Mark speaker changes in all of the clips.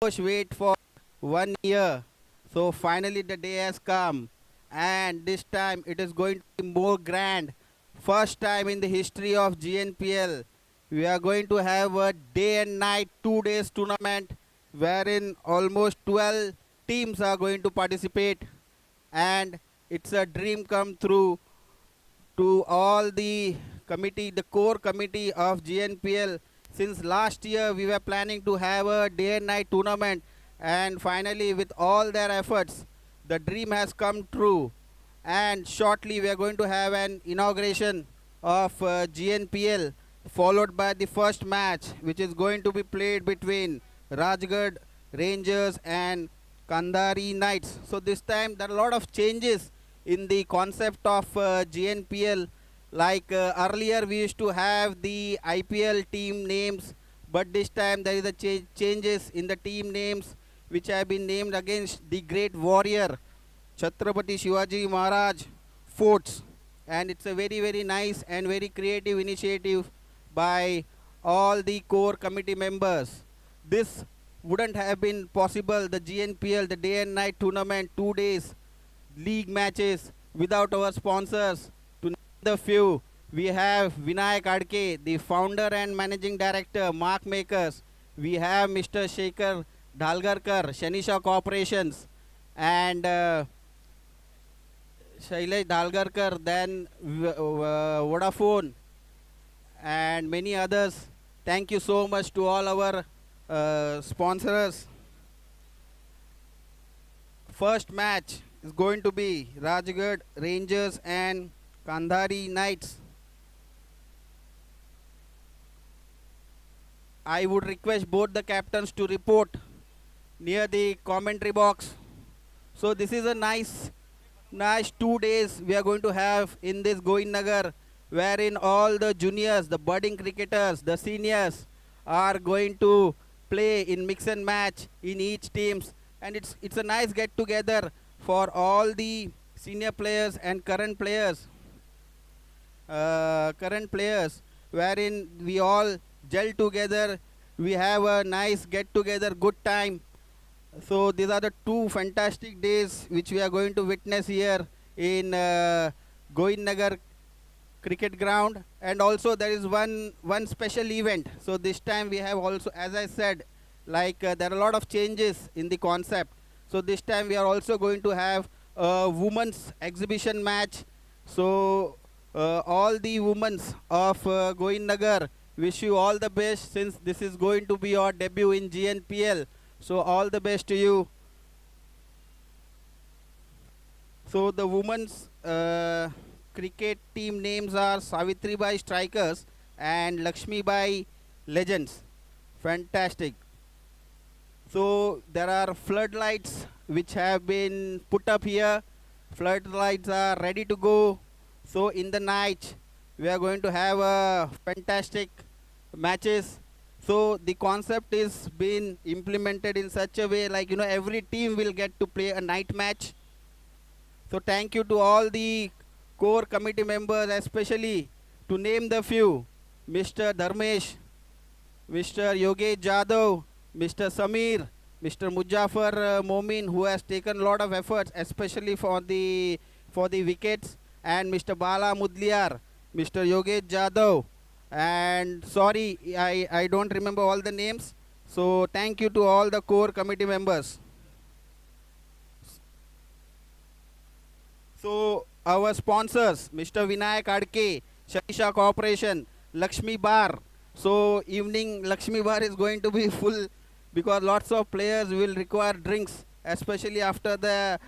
Speaker 1: Wait for 1 year. So finally the day has come, and this time it is going to be more grand. First time in the history of GNPL, we are going to have a day and night 2 days tournament wherein almost 12 teams are going to participate, and it's a dream come true to all the committee, the core committee of GNPL. Since last year, we were planning to have a day and night tournament, and finally, with all their efforts, the dream has come true. And shortly, we are going to have an inauguration of GNPL, followed by the first match, which is going to be played between Rajgarh Rangers and Kandari Knights. So this time, there are a lot of changes in the concept of GNPL. Like earlier, we used to have the IPL team names, but this time there is a changes in the team names, which have been named against the great warrior Chhatrapati Shivaji Maharaj forts, and it's a very nice and very creative initiative by all the core committee members. This wouldn't have been possible, the GNPL, the day and night tournament, 2 days league matches, without our sponsors. To name the few, we have Vinayak Adke, the founder and managing director, Mark Makers. We have Mr. Shekhar Dhalgarkar, Shanisha Corporations, and Shailesh Dhalgarkar, then Vodafone, and many others. Thank you so much to all our sponsors. First match is going to be Rajgarh Rangers and Kandhari Knights. I would request both the captains to report near the commentary box. So this is a nice 2 days we are going to have in this Govindnagar, wherein all the juniors, the budding cricketers, the seniors are going to play in mix and match in each teams, and it's a nice get together for all the senior players and current players, wherein we all gel together. We have a nice get together, good time. So these are the two fantastic days which we are going to witness here in Govindnagar cricket ground. And also there is one special event. So this time we have also, as I said, like there are a lot of changes in the concept. So this time we are also going to have a women's exhibition match. So all the women of Govindnagar wish you all the best, since this is going to be your debut in GNPL. So all the best to you. So the women's cricket team names are Savitri Bai Strikers and Lakshmi Bai Legends. Fantastic. So there are floodlights which have been put up here. Floodlights are ready to go. So in the night we are going to have a fantastic matches. So the concept is being implemented in such a way, like, every team will get to play a night match. So thank you to all the core committee members, especially to name the few: Mr. Dharmesh, Mr. Yogesh Jadhav, Mr. Samir, Mr. Mujafar Momin, who has taken a lot of efforts, especially for the wickets, and Mr. Bala Mudliar, Mr. Yogesh Jadhav, and sorry, I don't remember all the names. So thank you to all the core committee members. So our sponsors, Mr. Vinayak Adke, Shanisha Corporation, Lakshmi Bar. So evening Lakshmi Bar is going to be full, because lots of players will require drinks, especially after the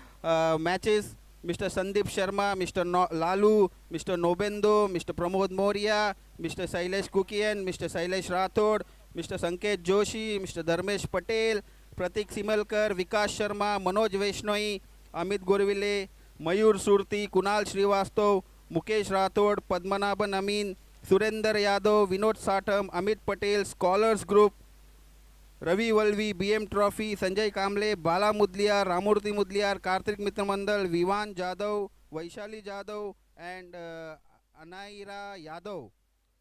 Speaker 1: matches. Mr. Sandeep Sharma, Mr. Lalu, Mr. Nobendo, Mr. Pramod Moria, Mr. Sailesh Kukian, Mr. Sailesh Rathod, Mr. Sanket Joshi, Mr. Dharmesh Patel, Pratik Simalkar, Vikas Sharma, Manoj Vaishnoi, Amit Gorvile, Mayur Surti, Kunal Srivastav, Mukesh Rathod, Padmanabhan Amin, Surender Yadav, Vinod Satam, Amit Patel, Scholars Group, Ravi Valvi, BM Trophy, Sanjay Kamble, Bala Mudliar, Ramurti Mudliar, Karthik Mitra Mandal, Vivan Jadhav, Vaishali Jadhav, and Anaira Yadav.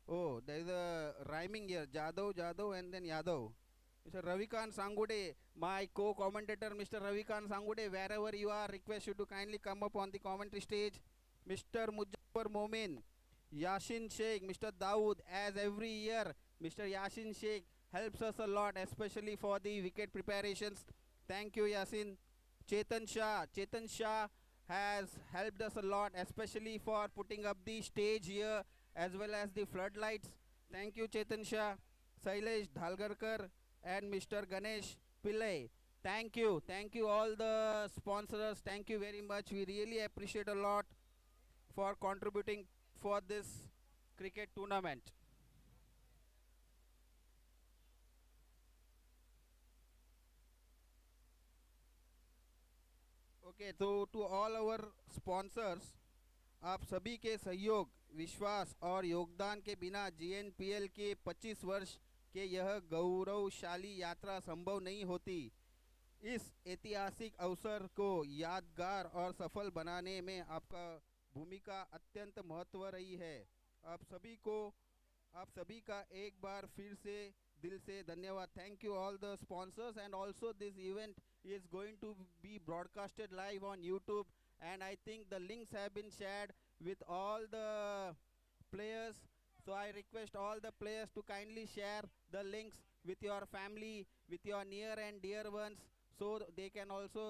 Speaker 1: Oh, there is a rhyming here. Jadhav, and then Yadav. Mr. Ravikant Sangude, my co-commentator, Mr. Ravikant Sangude, wherever you are, request you to kindly come up on the commentary stage. Mr. Mujaffar Momin, Yashin Sheikh, Mr. Dawood, as every year, Mr. Yashin Sheikh helps us a lot, especially for the wicket preparations. Thank you, Yasin. Chetan Shah has helped us a lot, especially for putting up the stage here as well as the floodlights. Thank you, Chetan Shah. Sailesh Dhalgarkar and Mr. Ganesh Pillai. Thank you all the sponsors. Thank you very much. We really appreciate a lot for contributing for this cricket tournament. Okay, तो to all our sponsors, आप सभी के सहयोग, विश्वास और योगदान के बिना जीएनपीएल के 25 वर्ष के यह गौरवशाली यात्रा संभव नहीं होती। इस ऐतिहासिक अवसर को यादगार और सफल बनाने में आपका भूमिका अत्यंत महत्व रही है। आप सभी का एक बार फिर से दिल से धन्यवाद। Thank you all the sponsors and also this event is going to be broadcasted live on YouTube, and I think the links have been shared with all the players. So I request all the players to kindly share the links with your family, with your near and dear ones, so they can also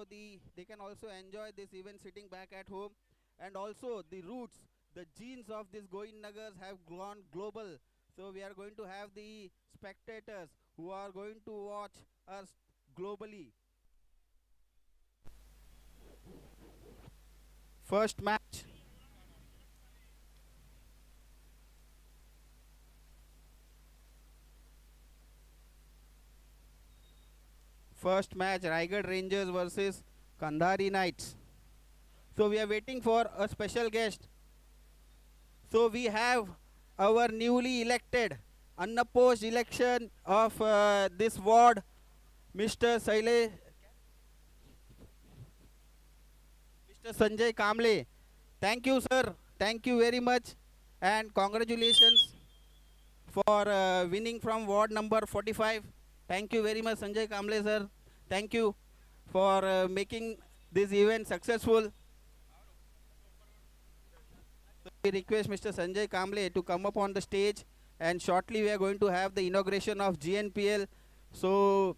Speaker 1: enjoy this event sitting back at home. And also the roots, the genes of this Goin Nagars have gone global. So we are going to have the spectators who are going to watch us globally. First match. First match, Raigad Rangers versus Kandhari Knights. So we are waiting for a special guest. So we have our newly elected, unopposed election of this ward, Mr. Sanjay Kamble. Thank you, sir. Thank you very much. And congratulations for winning from ward number 45. Thank you very much, Sanjay Kamble, sir. Thank you for making this event successful. So we request Mr. Sanjay Kamble to come up on the stage, and shortly we are going to have the inauguration of GNPL. So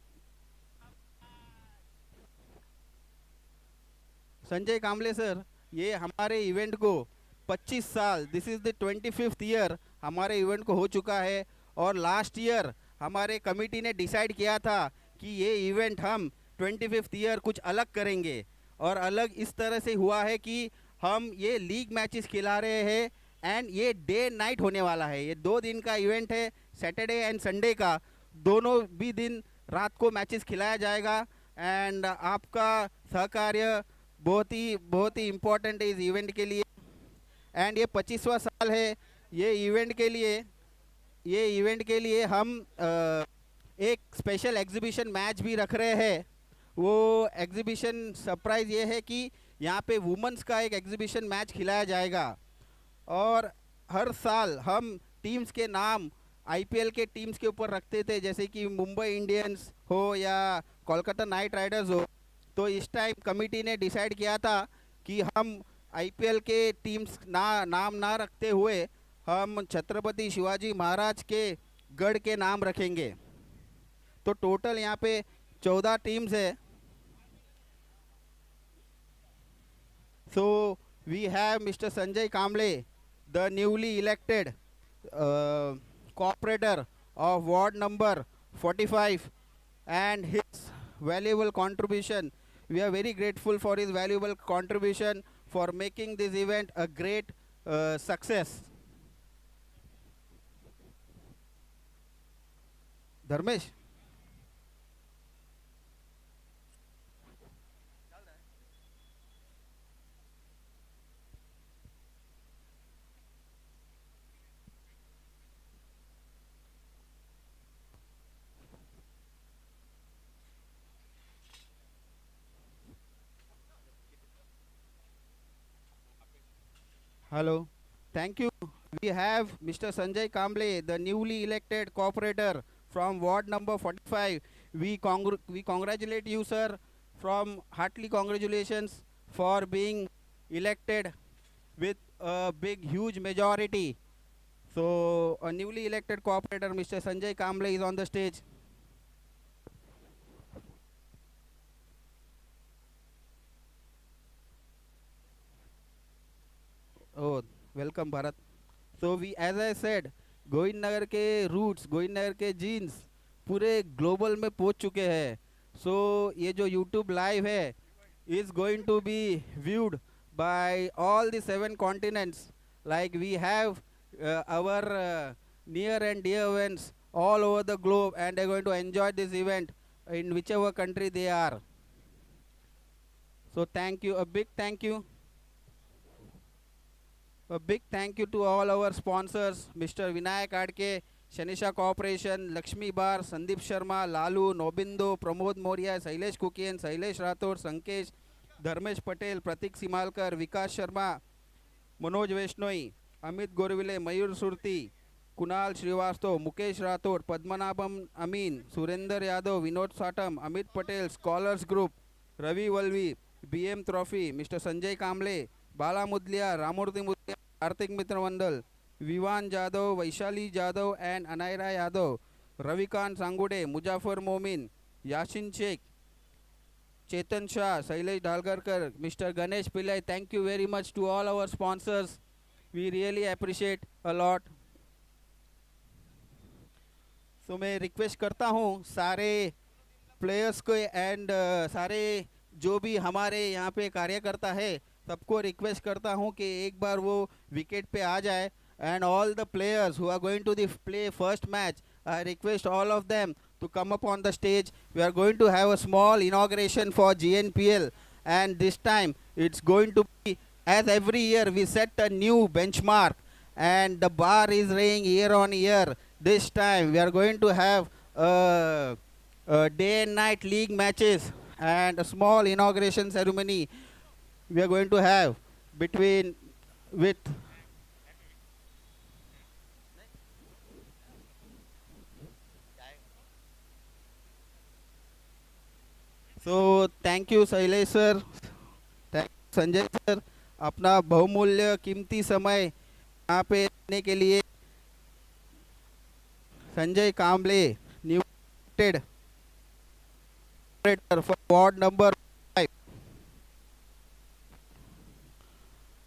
Speaker 1: Sanjay Kamle sir, ये हमारे event को 25 साल, this is the 25th year हमारे event को हो चुका है। और लास्ट ईयर हमारे कमेटी ने डिसाइड किया था कि ये इवेंट हम 25th ईयर कुछ अलग करेंगे, और अलग इस तरह से हुआ है कि हम ये लीग मैचेस खिला रहे हैं, एंड ये डे नाइट होने वाला है। ये 2 दिन का इवेंट है, सैटरडे एंड संडे का, दोनों भी दिन रात को मैचेस खिलाया जाएगा। एंड आपका सहकार्य बहुत ही इम्पोर्टेंट है इस इवेंट के लिए। एंड ये 25वां साल है ये इवेंट के लिए हम एक स्पेशल एग्जीबिशन मैच भी रख रहे हैं। वो एग्जीबिशन सरप्राइज़ ये है कि यहाँ पे वुमेंस का एक एग्जीबिशन मैच खिलाया जाएगा, और हर साल हम टीम्स के नाम आईपीएल के टीम्स के ऊपर रखते थे, जैसे कि मुंबई इंडियंस हो या कोलकाता नाइट राइडर्स हो। तो इस टाइम कमेटी ने डिसाइड किया था कि हम आईपीएल के टीम्स नाम ना रखते हुए हम छत्रपति शिवाजी महाराज के गढ़ के नाम रखेंगे। तो टोटल यहाँ पे 14 टीम्स है। So we have mister Sanjay Kamle, the newly elected corporator of ward number 45, and his valuable contribution. We are very grateful for his valuable contribution for making this event a great success. Dharmesh. Hello. Thank you. We have Mr. Sanjay Kamble, the newly elected corporator from ward number 45. We congratulate you, sir, from heartily congratulations for being elected with a big, huge majority. So, a newly elected corporator, Mr. Sanjay Kamble, is on the stage. Oh, welcome, Bharat. So we, as I said, Govind Nagar के roots, Govind Nagar के jeans पूरे global में पहुंच चुके हैं. सो ये जो YouTube live है is going to be viewed by all the 7 continents. Like we have our near and dear ones all over the globe, and they're going to enjoy this event in whichever country they are. So thank you, a big thank you. A big thank you to all our sponsors, Mr. Vinayak Adke, Shanisha Corporation, Lakshmi Bar, Sandeep Sharma, Lalu, Nobindo, Pramod Moria, Sailesh Kukian, Sailesh Rathod, Sankesh, Dharmesh Patel, Pratik Simalkar, Vikas Sharma, Manoj Vaishnoi, Amit Gorvile, Mayur Surti, Kunal Srivastav, Mukesh Rathod, Padmanabham Amin, Surender Yadav, Vinod Satam, Amit Patel, Scholars Group, Ravi Valvi, BM Trophy, Mr. Sanjay Kamble, Bala Mudlia, Ramurti Mudlia, Artik Mitra Mandal, Vivan Jadhav, Vaishali Jadhav and Anaira Yadav, Ravikant Sangude, Mujaffar Momin, Yashin Sheikh, Chetan Shah, Sailesh Dalgarkar, Mr. Ganesh Pillai. Thank you very much to all our sponsors. We really appreciate a lot. So मैं request करता हूँ सारे players को and सारे जो भी हमारे यहाँ पे कार्यकर्ता है सबको रिक्वेस्ट करता हूँ कि एक बार वो विकेट पे आ जाए. And all the players who are going to the play first match, I request all of them to come up on the stage. We are going to have a small inauguration for GNPL, and this time it's going to be, as every year we set a new benchmark and the bar is raising year on year. This time we are going to have a day and night league matches and a small inauguration ceremony we are going to have between with so thank you Sailesh sir, thank you Sanjay sir, अपना बहुमूल्य कीमती समय यहाँ पे देने के लिए. संजय कामले, new elected operator for ward number 5.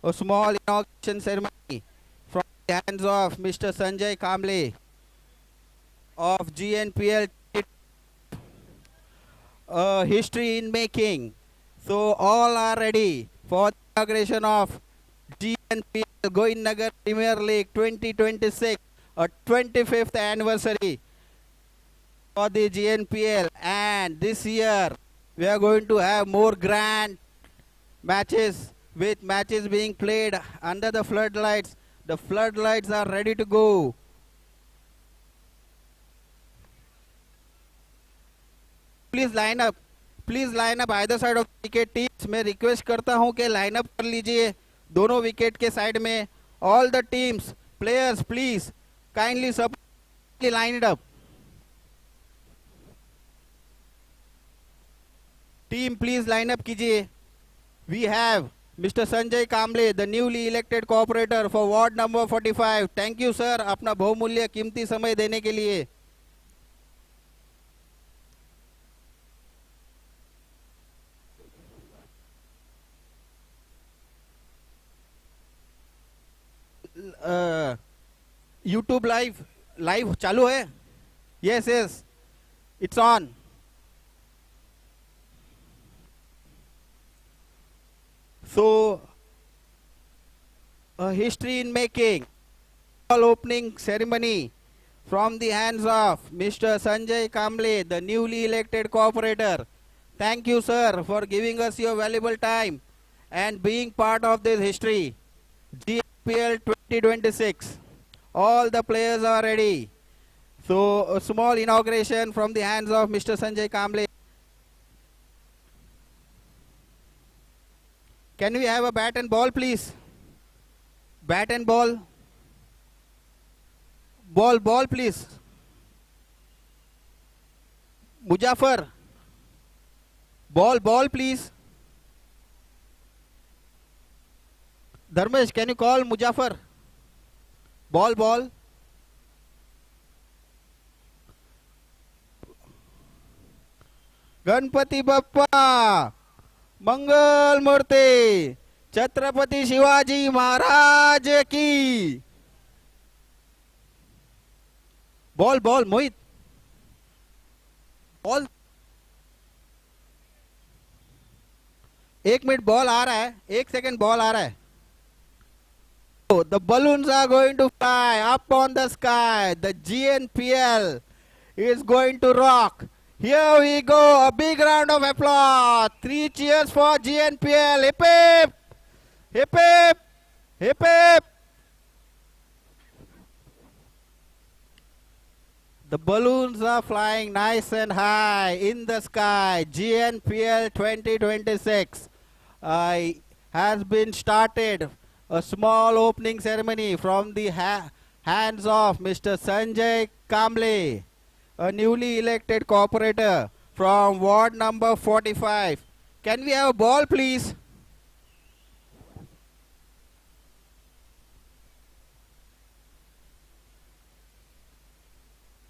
Speaker 1: A small inauguration ceremony from the hands of Mr. Sanjay Kamble of GNPL, history in making. So all are ready for the inauguration of GNPL Govind Nagar Premier League 2026, a 25th anniversary for the GNPL, and this year we are going to have more grand matches, with matches being played under the floodlights. The floodlights are ready to go. Please line up. Please line up either side of the wicket teams. मैं request करता हूं कि line up कर लीजिए दोनों wicket के side में. All the teams, players, please kindly line it up. Team, please line up कीजिए. We have Mr. Sanjay Kamble, the newly elected corporator for ward number 45. Thank you sir, अपना बहुमूल्य कीमती समय देने के लिए. YouTube live चालू है? Yes, yes, it's on. So, a history in making, all opening ceremony from the hands of Mr. Sanjay Kamble, the newly elected corporator. Thank you sir for giving us your valuable time and being part of this history. GPL 2026. All the players are ready. So a small inauguration from the hands of Mr. Sanjay Kamble. Can we have a bat and ball please? Bat and ball. Ball please. Mujaffar, ball, please. Dharmesh, can you call Mujaffar? Ball. Ganpati Bappa मंगल मूर्ति छत्रपति शिवाजी महाराज की। Ball मोहित, ball. 1 minute, ball आ रहा है, 1 second, ball आ रहा है। The balloons are going to fly up on the sky. The GNPL is going to rock. Here we go. A big round of applause. 3 cheers for GNPL. Hip hip, hip hip, hip hip. The balloons are flying nice and high in the sky. GNPL 2026 has been started. A small opening ceremony from the hands of Mr. Sanjay Kamble, a newly elected corporator from ward number 45. Can we have a ball, please?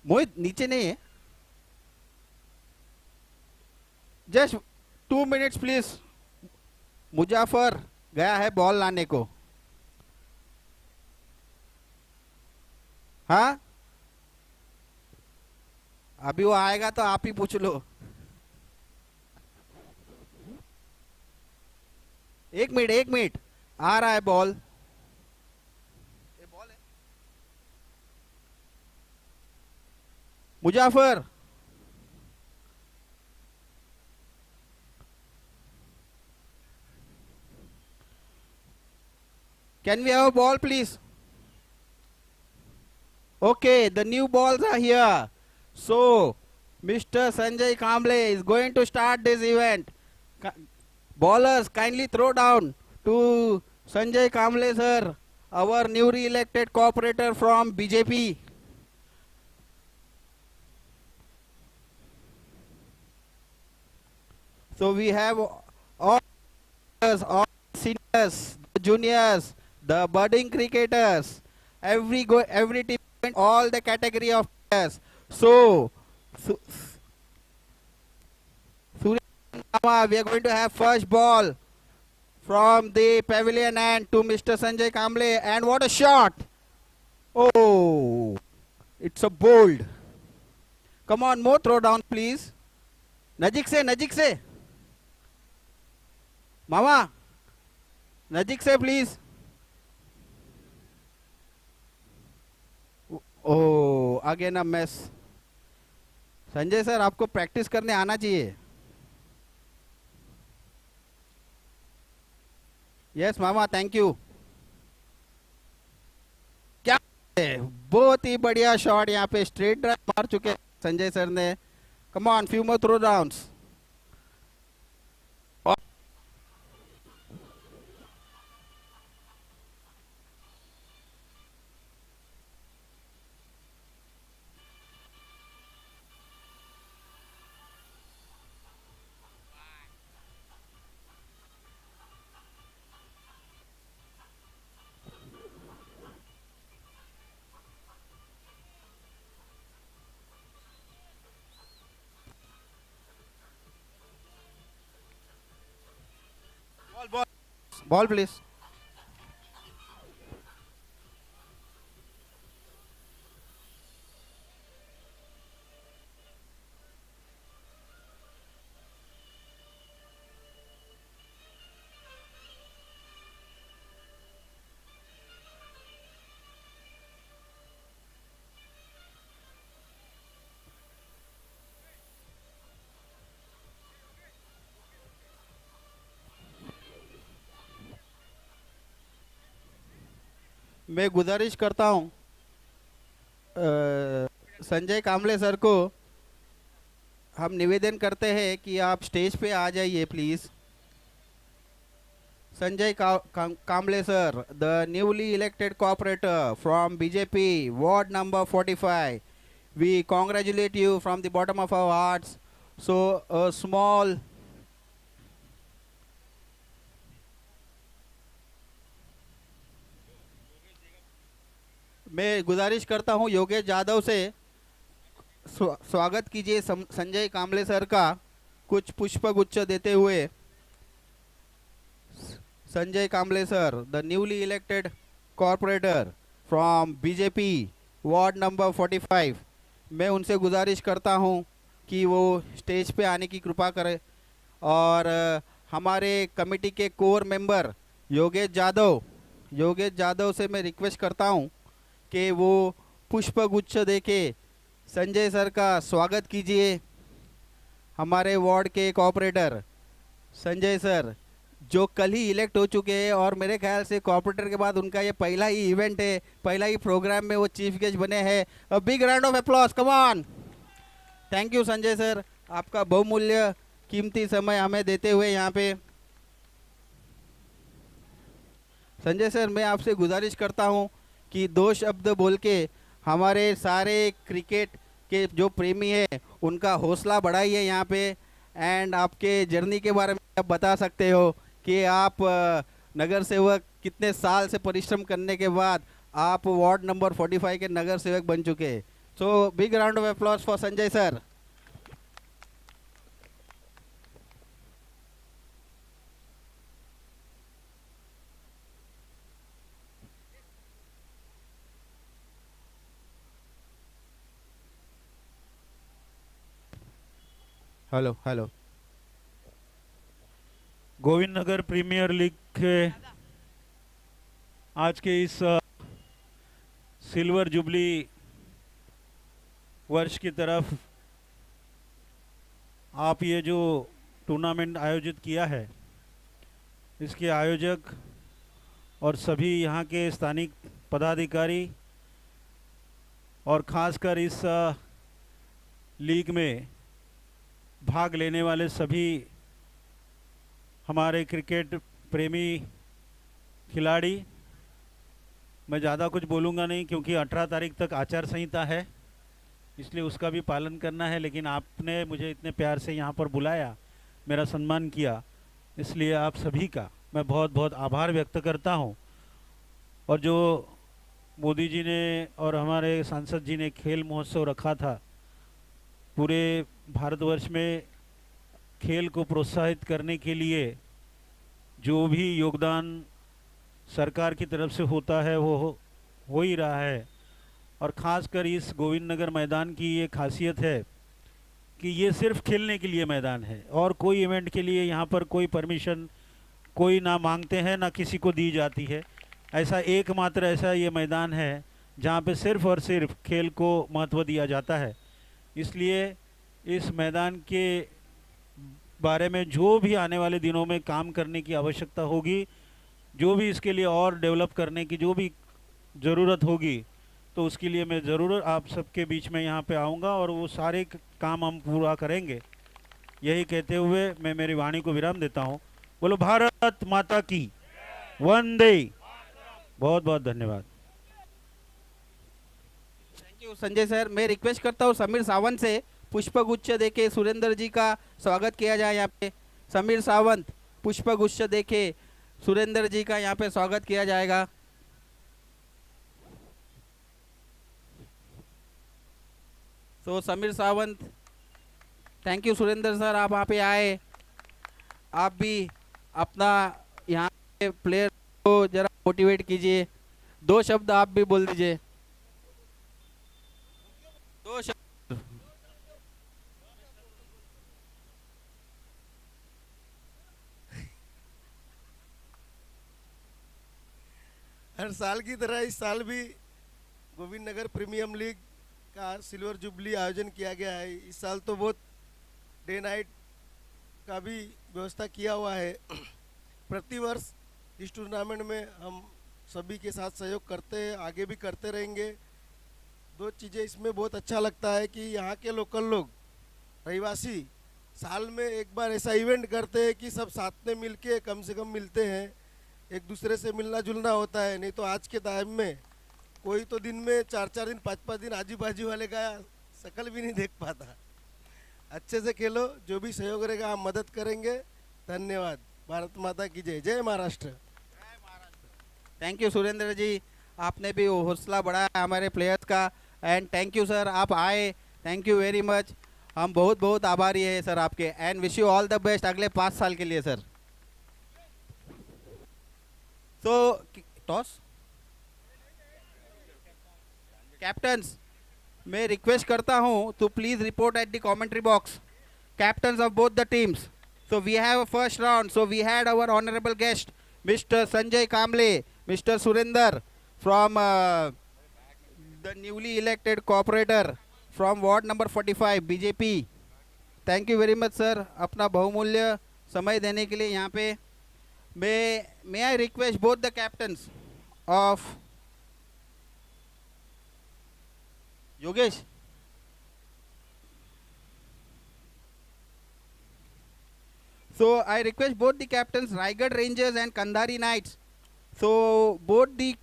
Speaker 1: मोहित नीचे नहीं है, just 2 minutes please. Muzaffar गया है ball लाने को। हाँ, अभी वो आएगा तो आप ही पूछ लो। 1 मिनट, आ रहा है बॉल। बॉल है Muzaffar. Can we have a ball, please? Okay, the new balls are here. So, Mr. Sanjay Kamble is going to start this event. Ballers, kindly throw down to Sanjay Kamble sir, our newly elected corporator from BJP. So we have all seniors, the juniors, the budding cricketers, every team, all the category of players. So, we are going to have first ball from the pavilion end to Mr. Sanjay Kamble, and what a shot! Oh, it's a bold. Come on, more throw down, please. नजीक से मामा, नजीक से please. Oh, again a miss. Sanjay sir, आपको practice करने आना चाहिए। Yes मामा, थैंक यू। क्या बहुत ही बढ़िया शॉट, यहाँ पे स्ट्रेट ड्राइव मार चुके संजय सर ने। Come on, few more throw downs. Ball, please. मैं गुजारिश करता हूं संजय कामले सर को, हम निवेदन करते हैं कि आप स्टेज पे आ जाइए please. Sanjay Kamle sir, the newly elected corporator from BJP ward number 45, we congratulate you from the bottom of our hearts So a small मैं गुजारिश करता हूं योगेश यादव से स्वागत कीजिए संजय कामले सर का कुछ पुष्प गुच्छ देते हुए। Sanjay Kamle sir, the newly elected corporator from BJP ward number 45, मैं उनसे गुजारिश करता हूं कि वो स्टेज पे आने की कृपा करें। और हमारे कमेटी के कोर मेंबर योगेश यादव से मैं रिक्वेस्ट करता हूं कि वो पुष्प गुच्छ देके संजय सर का स्वागत कीजिए। हमारे वार्ड के कॉर्पोरेटर संजय सर जो कल ही इलेक्ट हो चुके हैं और मेरे ख्याल से कॉर्पोरेटर के बाद उनका ये पहला ही इवेंट है, पहला ही प्रोग्राम में वो चीफ गेस्ट बने हैं। A big round of applause, come on. Thank you Sanjay sir, आपका बहुमूल्य कीमती समय हमें देते हुए यहाँ पे। संजय सर, मैं आपसे गुजारिश करता हूँ कि 2 शब्द बोल के हमारे सारे क्रिकेट के जो प्रेमी है उनका हौसला बढ़ाइए यहाँ पे। एंड आपके जर्नी के बारे में आप बता सकते हो कि आप नगर सेवक कितने साल से परिश्रम करने के बाद आप वार्ड नंबर 45 के नगर सेवक बन चुके हैं। So big round of applause for Sanjay sir. Hello hello.
Speaker 2: Govind Nagar premier league के आज के इस सिल्वर जुबली वर्ष की तरफ आप ये जो टूर्नामेंट आयोजित किया है, इसके आयोजक और सभी यहाँ के स्थानिक पदाधिकारी और ख़ासकर इस लीग में भाग लेने वाले सभी हमारे क्रिकेट प्रेमी खिलाड़ी, मैं ज़्यादा कुछ बोलूँगा नहीं क्योंकि 18 तारीख तक आचार संहिता है, इसलिए उसका भी पालन करना है। लेकिन आपने मुझे इतने प्यार से यहाँ पर बुलाया, मेरा सम्मान किया, इसलिए आप सभी का मैं बहुत बहुत आभार व्यक्त करता हूँ। और जो मोदी जी ने और हमारे सांसद जी ने खेल महोत्सव रखा था, पूरे भारतवर्ष में खेल को प्रोत्साहित करने के लिए जो भी योगदान सरकार की तरफ से होता है वो हो ही रहा है। और ख़ासकर इस गोविंद नगर मैदान की ये खासियत है कि ये सिर्फ खेलने के लिए मैदान है और कोई इवेंट के लिए यहाँ पर कोई परमिशन कोई ना मांगते हैं ना किसी को दी जाती है। ऐसा एकमात्र ऐसा ये मैदान है जहाँ पे सिर्फ और सिर्फ खेल को महत्व दिया जाता है। इसलिए इस मैदान के बारे में जो भी आने वाले दिनों में काम करने की आवश्यकता होगी, जो भी इसके लिए और डेवलप करने की जो भी ज़रूरत होगी, तो उसके लिए मैं ज़रूर आप सबके बीच में यहाँ पे आऊँगा और वो सारे काम हम पूरा करेंगे। यही कहते हुए मैं मेरी वाणी को विराम देता हूँ। बोलो भारत माता की वंदे। बहुत बहुत धन्यवाद।
Speaker 1: Thank you Sanjay sir. मैं रिक्वेस्ट करता हूँ समीर सावंत से पुष्पगुच्छ देके सुरेंद्र जी का स्वागत किया जाए। यहाँ पे समीर सावंत पुष्पगुच्छ देके सुरेंद्र जी का यहाँ पे स्वागत किया जाएगा। तो Sameer Sawant, thank you Surendra sir, आप वहाँ पे आए। आप भी अपना यहाँ पे प्लेयर को जरा मोटिवेट कीजिए, 2 शब्द आप भी बोल दीजिए। 2 शब्द।
Speaker 3: हर साल की तरह इस साल भी गोविंद नगर प्रीमियम लीग का सिल्वर जुबली आयोजन किया गया है। इस साल तो बहुत डे नाइट का भी व्यवस्था किया हुआ है। प्रतिवर्ष इस टूर्नामेंट में हम सभी के साथ सहयोग करते हैं, आगे भी करते रहेंगे। 2 चीज़ें इसमें बहुत अच्छा लगता है कि यहाँ के लोकल लोग रहिवासी साल में एक बार ऐसा इवेंट करते हैं कि सब साथ में मिलके कम से कम मिलते हैं, एक दूसरे से मिलना जुलना होता है। नहीं तो आज के टाइम में कोई तो दिन में 4-4 दिन 5-5 दिन आजू बाजू वाले का शकल भी नहीं देख पाता। अच्छे से खेलो, जो भी सहयोग रहेगा हम मदद करेंगे। धन्यवाद। भारत माता की जय। जय महाराष्ट्र।
Speaker 1: थैंक यू सुरेंद्र जी, आपने भी हौसला बढ़ाया हमारे प्लेयर्स का। एंड थैंक यू सर, आप आए, थैंक यू वेरी मच। हम बहुत बहुत आभारी है सर आपके। And wish you all the best अगले 5 साल के लिए सर। सो टॉस कैप्टन्स, मैं रिक्वेस्ट करता हूं तो please report at the commentary box, captains of both the teams. So we have a first round. So we had our honorable guest, Mr. Sanjay Kamble, Mr. Surinder from the newly elected corporator from Ward number 45, BJP. Thank you very much, sir. अपना बहुमूल्य समय देने के लिए यहाँ पे। May I request both the captains of Yogesh. So I request both the captains, Raigad Rangers and Kandhari Knights. So both the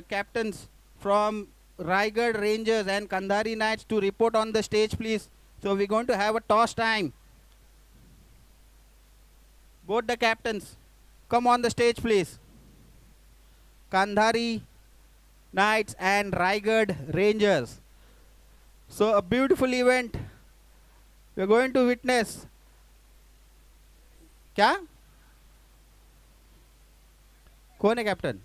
Speaker 1: captains from Raigad Rangers and Kandhari Knights to report on the stage, please. So we're going to have a toss time. Both the captains, come on the stage, please. Kandhari Knights and Raigad Rangers. So a beautiful event we're going to witness. क्या कौन है captain?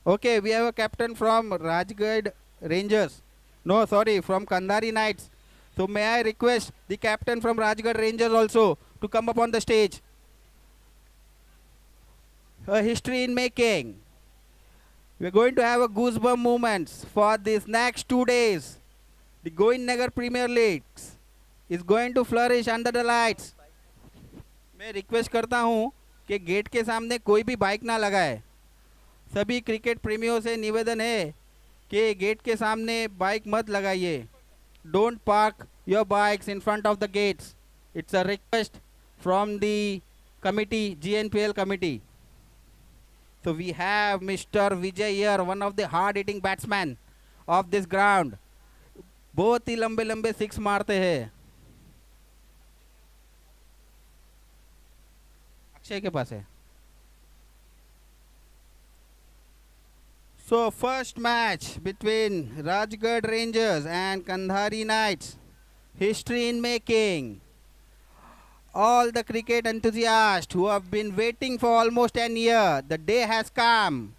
Speaker 1: Okay, we have a captain from Rajgarh rangers, no sorry, from Kandhari knights. So may I request the captain from Rajgarh Rangers also to come up on the stage. A history in making. We are going to have a goosebump moments for these next 2 days. The Govind Nagar Premier Leagues is going to flourish under the lights. मैं request करता हूं कि gate के सामने कोई भी bike ना लगाए. सभी क्रिकेट प्रेमियों से निवेदन है कि गेट के सामने बाइक मत लगाइए. Don't park your bikes in front of the gates. It's a request from the committee, GNPL committee. So we have Mr. Vijay here, one of the hard hitting batsmen of this ground. बहुत ही लंबे लंबे six मारते हैं. अक्षय के पास है. So first match between Rajgarh Rangers and Kandhari Knights. History in making. All the cricket enthusiasts who have been waiting for almost an year, the day has come.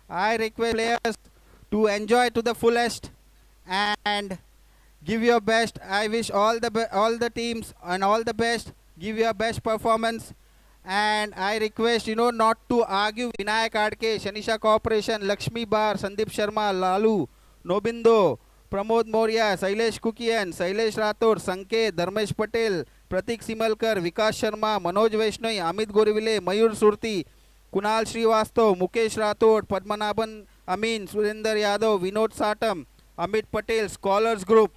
Speaker 1: I request players to enjoy to the fullest and give your best. I wish all the teams and all the best. Give your best performance. And I request, not to argue. Vinayak Adke, Shanisha Corporation, Lakshmi Bar, Sandeep Sharma, Lalu, Nobindo, Pramod Moria, Sailesh Kukian, Sailesh Rathod, Sanket, Dharmesh Patel, Pratik Simalkar, Vikas Sharma, Manoj Vaishnoi, Amit Gorivile, Mayur Surti, Kunal Srivastav, Mukesh Rathod, Padmanabhan Amin, Surinder Yadav, Vinod Satam, Amit Patel, Scholars Group,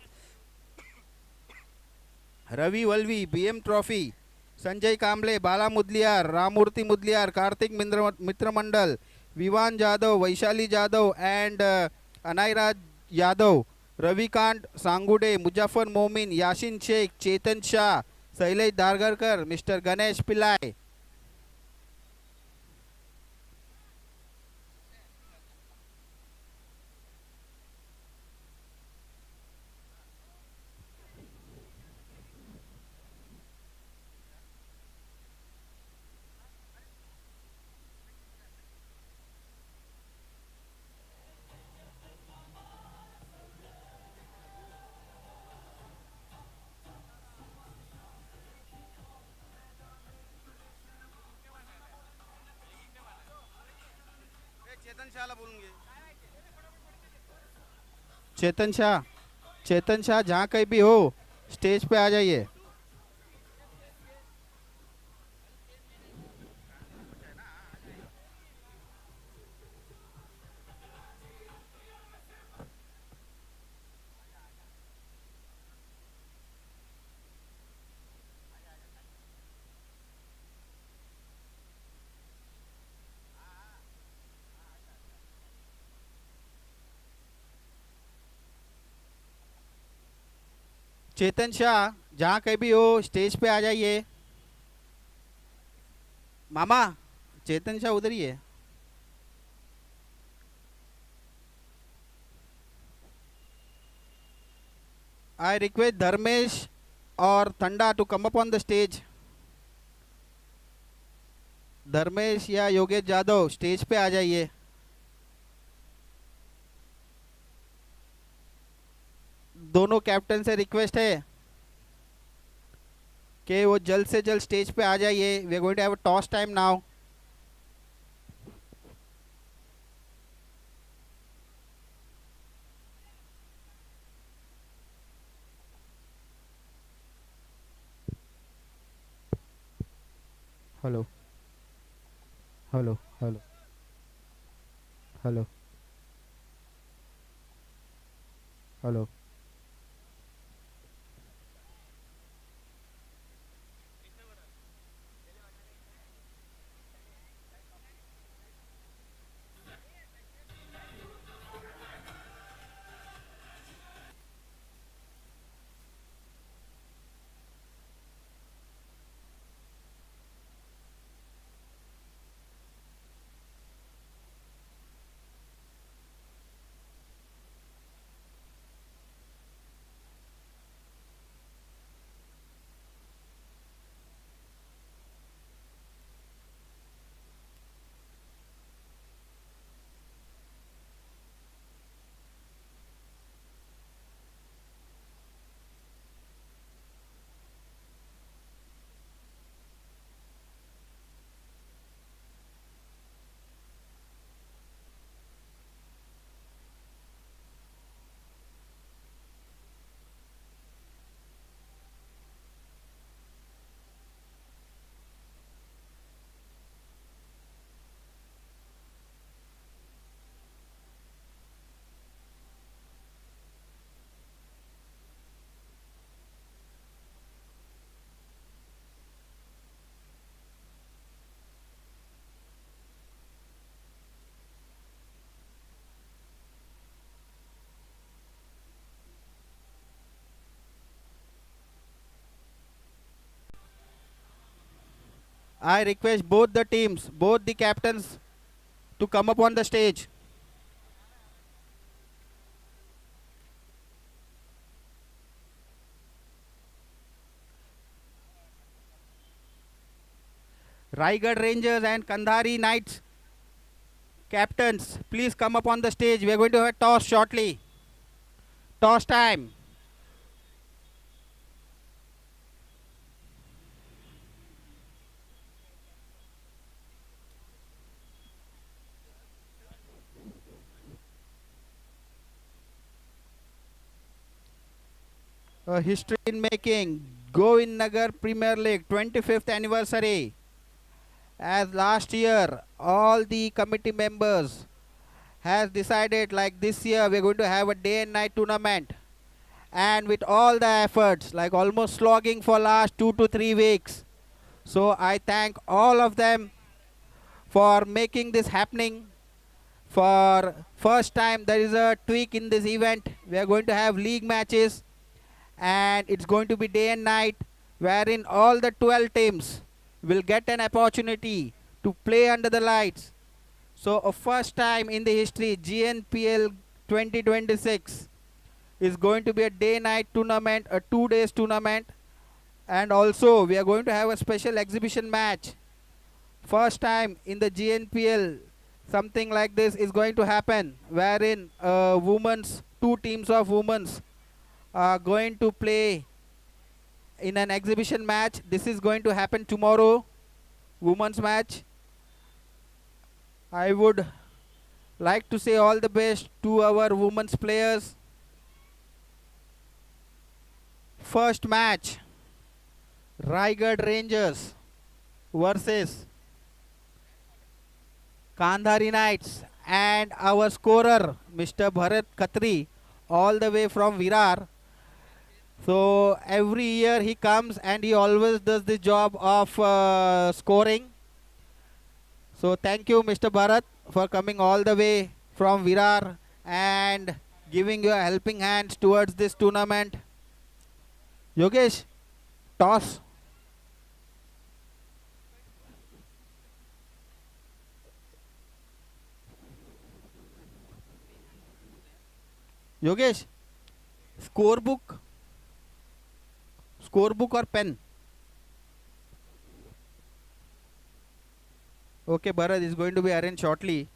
Speaker 1: Ravi Valvi, BM Trophy, Sanjay Kamble, Bala Mudliar, Ramurthy Mudliar, Karthik Mitra Mandal, Vivan Jadhav, Vaishali Jadhav and Anairaj Yadav, Ravikant Sangude, Muzaffar Momin, Yashin Sheikh, Chetan Shah, Sailesh Dargarkar, Mr. Ganesh Pillai. चेतन शाह जहाँ कहीं भी हो stage पे आ जाइए. Chetan Shah, जहाँ कहीं भी हो स्टेज पे आ जाइए। मामा चेतन शाह उधर ही है। आई रिक्वेस्ट धर्मेश और थंडा to come up on the stage. Dharmesh या योगेश जादव स्टेज पे आ जाइए। दोनों कैप्टन से रिक्वेस्ट है कि वो जल्द से जल्द स्टेज पे आ जाइए। We are going to have a toss time now. Hello hello hello hello hello. I request both the teams, both the captains to come up on the stage. Raigad Rangers and Kandhari Knights captains, please come up on the stage. We are going to have a toss shortly. Toss time. A history in making. Govind Nagar Premier League 25th anniversary. As last year, all the committee members has decided like this year we are going to have a day and night tournament. And with all the efforts, like almost slogging for last 2 to 3 weeks. So I thank all of them for making this happening. For first time there is a tweak in this event. We are going to have league matches and it's going to be day and night, wherein all the 12 teams will get an opportunity to play under the lights. So a first time in the history, GNPL 2026 is going to be a day-night tournament, a 2 days tournament, and also we are going to have a special exhibition match. First time in the GNPL something like this is going to happen, wherein women's, 2 teams of women's are going to play in an exhibition match. This is going to happen tomorrow, women's match. I would like to say all the best to our women's players. First match, Raigad Rangers versus Kandhari Knights, and our scorer Mr. Bharat Khatri all the way from Virar. So every year he comes and he always does the job of scoring. So thank you Mr. Bharat for coming all the way from Virar and giving your helping hands towards this tournament. Yogesh, toss. Yogesh, score book और pen. Okay, Bharat is going to be arranged shortly.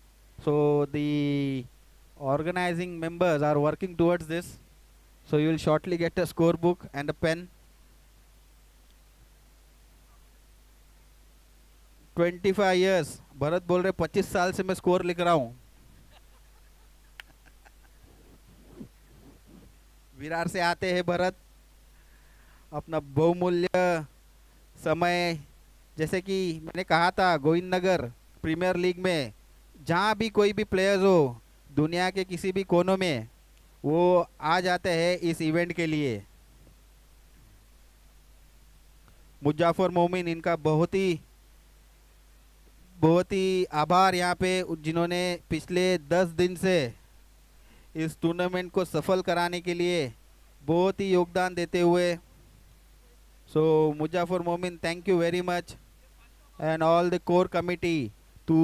Speaker 1: So the organizing members are working towards this. So you will shortly get a scorebook and a pen. 25 years. Bharat बोल रहे 25 साल से मैं score लिख रहा हूँ। विरार से आते हैं भरत, अपना बहुमूल्य समय, जैसे कि मैंने कहा था गोविंदनगर प्रीमियर लीग में जहाँ भी कोई भी प्लेयर्स हो दुनिया के किसी भी कोनों में, वो आ जाते हैं इस इवेंट के लिए। मुजफ्फर मोमिन, इनका बहुत ही आभार यहाँ पे, जिन्होंने पिछले 10 दिन से इस टूर्नामेंट को सफल कराने के लिए बहुत ही योगदान देते हुए। सो मुजफ्फर मोमिन, thank you very much, and all the core committee, to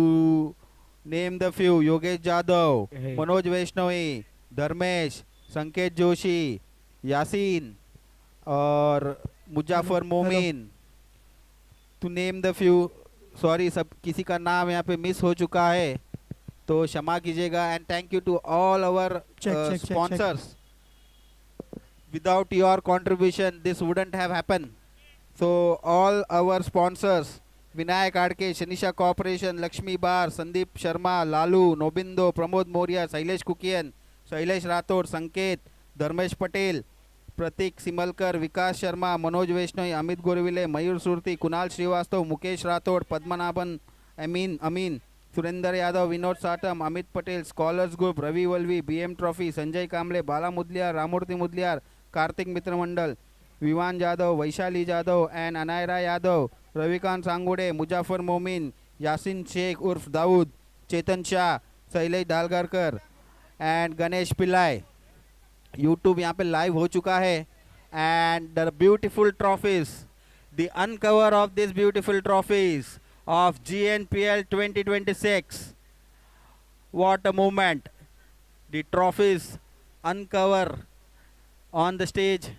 Speaker 1: name the few: Yogesh Jadhav, Manoj Vaishnavi, Dharmesh, Sanket Joshi, Yasin और मुजफ्फर मोमिन, to name the few। Sorry, सब किसी का नाम यहाँ पे मिस हो चुका है तो क्षमा कीजिएगा। And thank you to all our sponsors. Without your contribution this wouldn't have happened. So all our sponsors: Vinayak Aadke, Shanisha corporation, Laxmi bar, Sandeep Sharma, Lalu, Nobindo, Pramod Maurya, Shailesh Kukiyan, Shailesh Rathore, Sanket, Dharmesh Patel, Prateek Simalkar, Vikas Sharma, Manoj Vaishnavi, Amit Gorvile, Mayur Surti, Kunal Srivastava, Mukesh Rathod, Padmanabhan, Amin, Surendra Yadav, Vinod Satam, Amit Patel, scholars group, Ravi Valvi, BM trophy, Sanjay Kamle, Bala Mudaliar, Ramurthy Mudaliar, Kartik Mitra Mandal, Vivan Jadhav, Vaishali Jadhav and Anaira Yadav, Ravikant Sangode, Muzaffar मोमिन, यासिन शेख उर्फ दाऊद, चेतन शाह, शैलेश दालगरकर एंड गणेश पिल्लाई। यूट्यूब यहाँ पे लाइव हो चुका है। And the beautiful trophies, the uncover of this beautiful trophies of GNPL 2026। What a movement! The trophies uncover on the stage.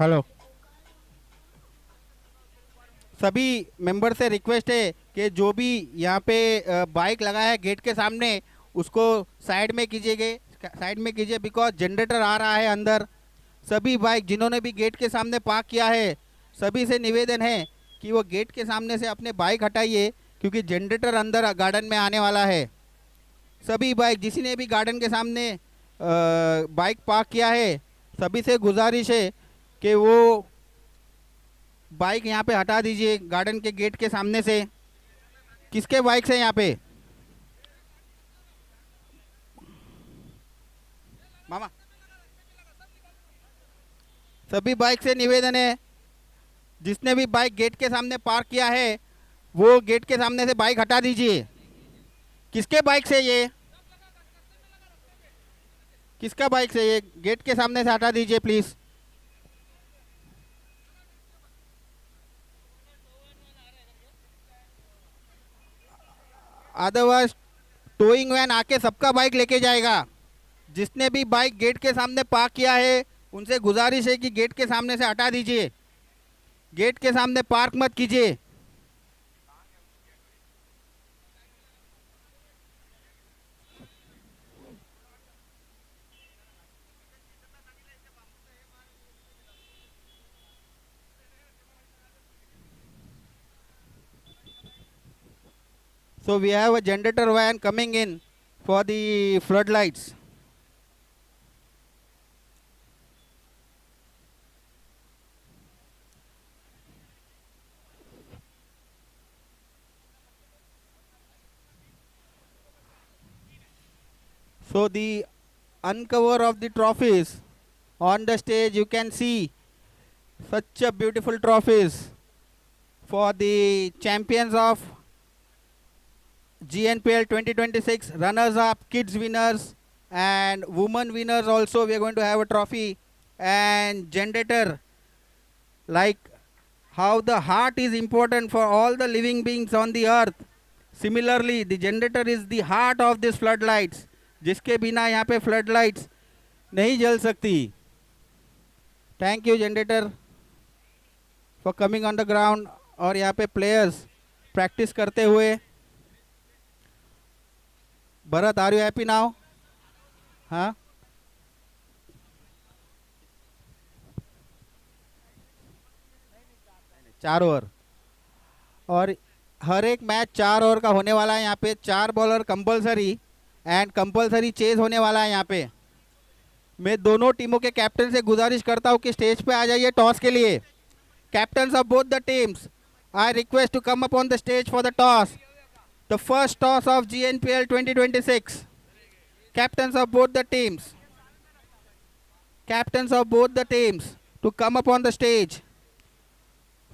Speaker 1: Hello, सभी member से request है कि जो भी यहाँ पे बाइक लगा है गेट के सामने उसको साइड में कीजिए, बिकॉज जनरेटर आ रहा है अंदर। सभी बाइक जिन्होंने भी गेट के सामने पार्क किया है, सभी से निवेदन है कि वो गेट के सामने से अपने बाइक हटाइए, क्योंकि जनरेटर अंदर गार्डन में आने वाला है। सभी बाइक, जिसने भी गार्डन के सामने बाइक पार्क किया है, सभी से गुजारिश है कि वो बाइक यहाँ पे हटा दीजिए गार्डन के गेट के सामने से। किसके बाइक से यहाँ पे? मामा, सभी बाइक से निवेदन है, जिसने भी बाइक गेट के सामने पार्क किया है वो गेट के सामने से बाइक हटा दीजिए। किसके बाइक से ये, किसका बाइक से ये, गेट के सामने से हटा दीजिए प्लीज। अदरवाइज टोइंग वैन आके सबका बाइक लेके जाएगा। जिसने भी बाइक गेट के सामने पार्क किया है उनसे गुजारिश है कि गेट के सामने से हटा दीजिए, गेट के सामने पार्क मत कीजिए। So we have a generator van coming in for the floodlights. So the uncover of the trophies on the stage, you can see such a beautiful trophies for the champions of GNPL 2026, runners up, kids winners and women winners also. We are going to have a trophy and generator, like how the heart is important for all the living beings on the earth. Similarly, the generator is the heart of these floodlights, जिसके बिना यहाँ पे floodlights नहीं जल सकती. Thank you generator for coming on the ground. और यहाँ पे players practice करते हुए. Bharat, are you happy now? हाँ? चार ओवर और हर एक मैच 4 ओवर का होने वाला है। यहाँ पे 4 bowler compulsory and compulsory chase होने वाला है। यहाँ पे मैं दोनों टीमों के कैप्टन से गुजारिश करता हूँ कि स्टेज पे आ जाइए टॉस के लिए। Captains of both the teams, I request to come up on the stage for the toss, the first toss of GNPL 2026. Captains of both the teams, captains of both the teams to come up on the stage.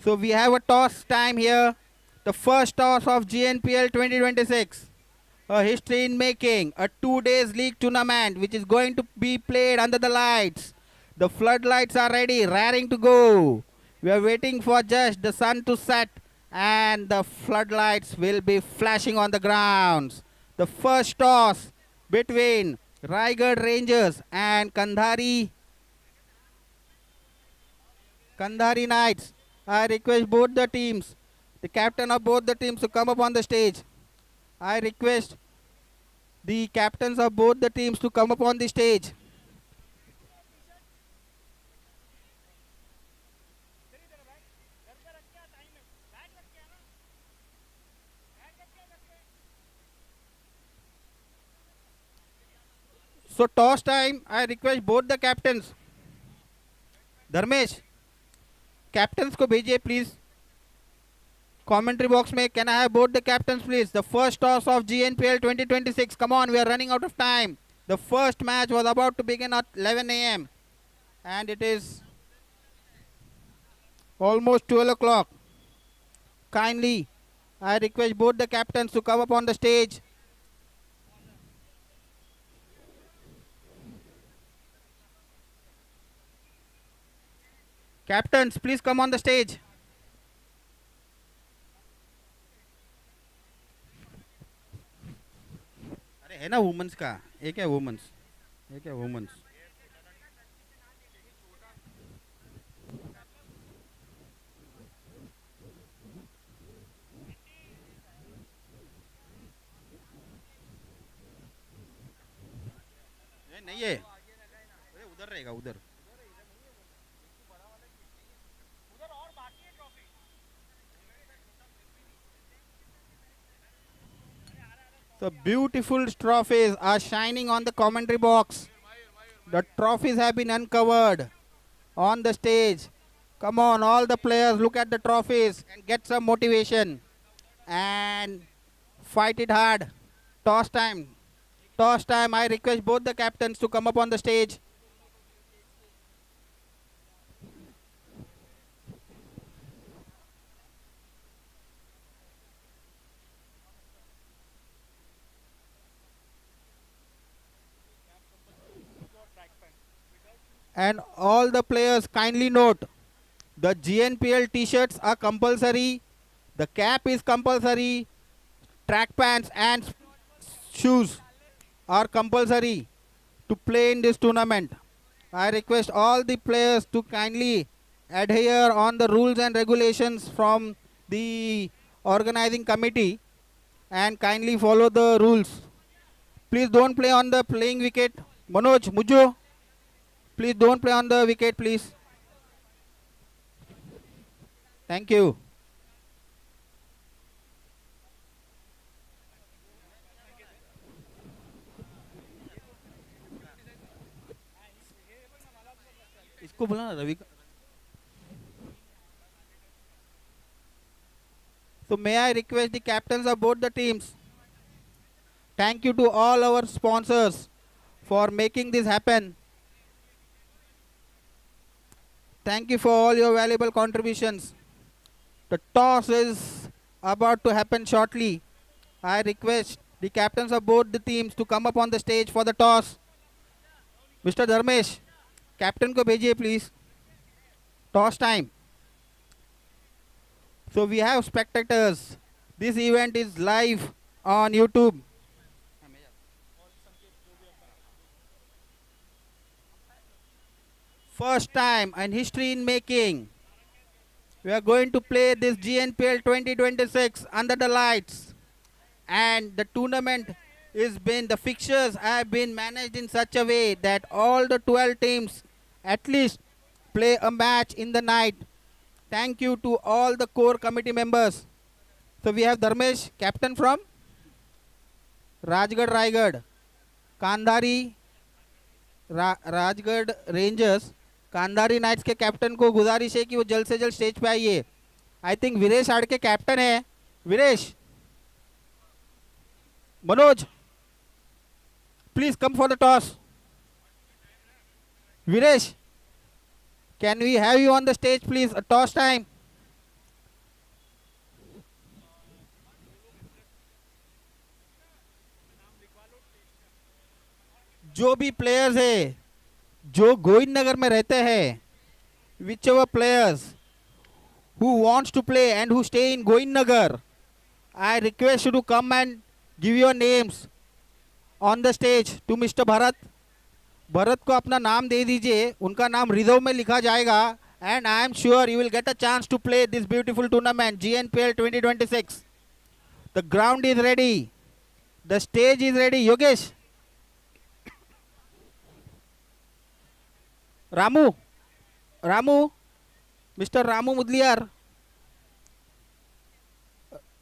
Speaker 1: So we have a toss time here, the first toss of GNPL 2026, a history in making, a 2 days league tournament which is going to be played under the lights. The floodlights are ready, raring to go. We are waiting for just the sun to set and the floodlights will be flashing on the grounds. The first toss between Raigad Rangers and Kandhari Knights. I request both the teams, the captain of both the teams to come up on the stage. I request the captains of both the teams to come up on the stage. So toss time, I request both the captains. Dharmesh, captains को भेजिए please commentary box में. Can I have both the captains please? The first toss of GNPL 2026. Come on, we are running out of time. The first match was about to begin at 11 AM and it is almost 12 o'clock. Kindly, I request both the captains to come up on the stage. Captains, please come on the stage. अरे है ना women's का, एक है women's, एक है women's. नहीं है, उधर रहेगा उधर. The beautiful trophies are shining on the commentary box. The trophies have been uncovered on the stage. Come on, all the players, look at the trophies and get some motivation and fight it hard. Toss time. Toss time. I request both the captains to come up on the stage. and all the players kindly note, the GNPL t-shirts are compulsory, the cap is compulsory, track pants and shoes are compulsory to play in this tournament. I request all the players to kindly adhere on the rules and regulations from the organizing committee and kindly follow the rules. Please don't play on the playing wicket. Manoj, Mujo, please don't play on the wicket, please. Thank you. इसको बोला ना Ravi. So may I request the captains of both the teams. Thank you to all our sponsors for making this happen. Thank you for all your valuable contributions. The toss is about to happen shortly. I request the captains of both the teams to come up on the stage for the toss. Mr. Dharmesh, captain को भेजिए please. Toss time. So we have spectators. This event is live on YouTube. First time and history in making. We are going to play this GNPL 2026 under the lights. And the tournament the fixtures have been managed in such a way that all the 12 teams at least play a match in the night. Thank you to all the core committee members. So we have Dharmesh, captain from Rajgarh Raigad, Kandhari Rajgarh Rangers. Kandhari knights के captain को गुजारिश है कि वो जल्द से जल्द stage पे आइए. I think Viresh Aadke captain है. Viresh, Manoj, please come for the toss. Viresh, can we have you on the stage please? Toss time. जो भी प्लेयर्स है जो गोविंद नगर में रहते हैं, whichever players who wants to play and who stay in Govind Nagar, I request you to come and give your names on the stage to Mr. Bharat. Bharat को अपना नाम दे दीजिए, उनका नाम रिजर्व में लिखा जाएगा and I am sure you will get a chance to play this beautiful tournament GNPL 2026. The ground is ready, the stage is ready. Yogesh, Ramu, Mr. Ramu Mudliar,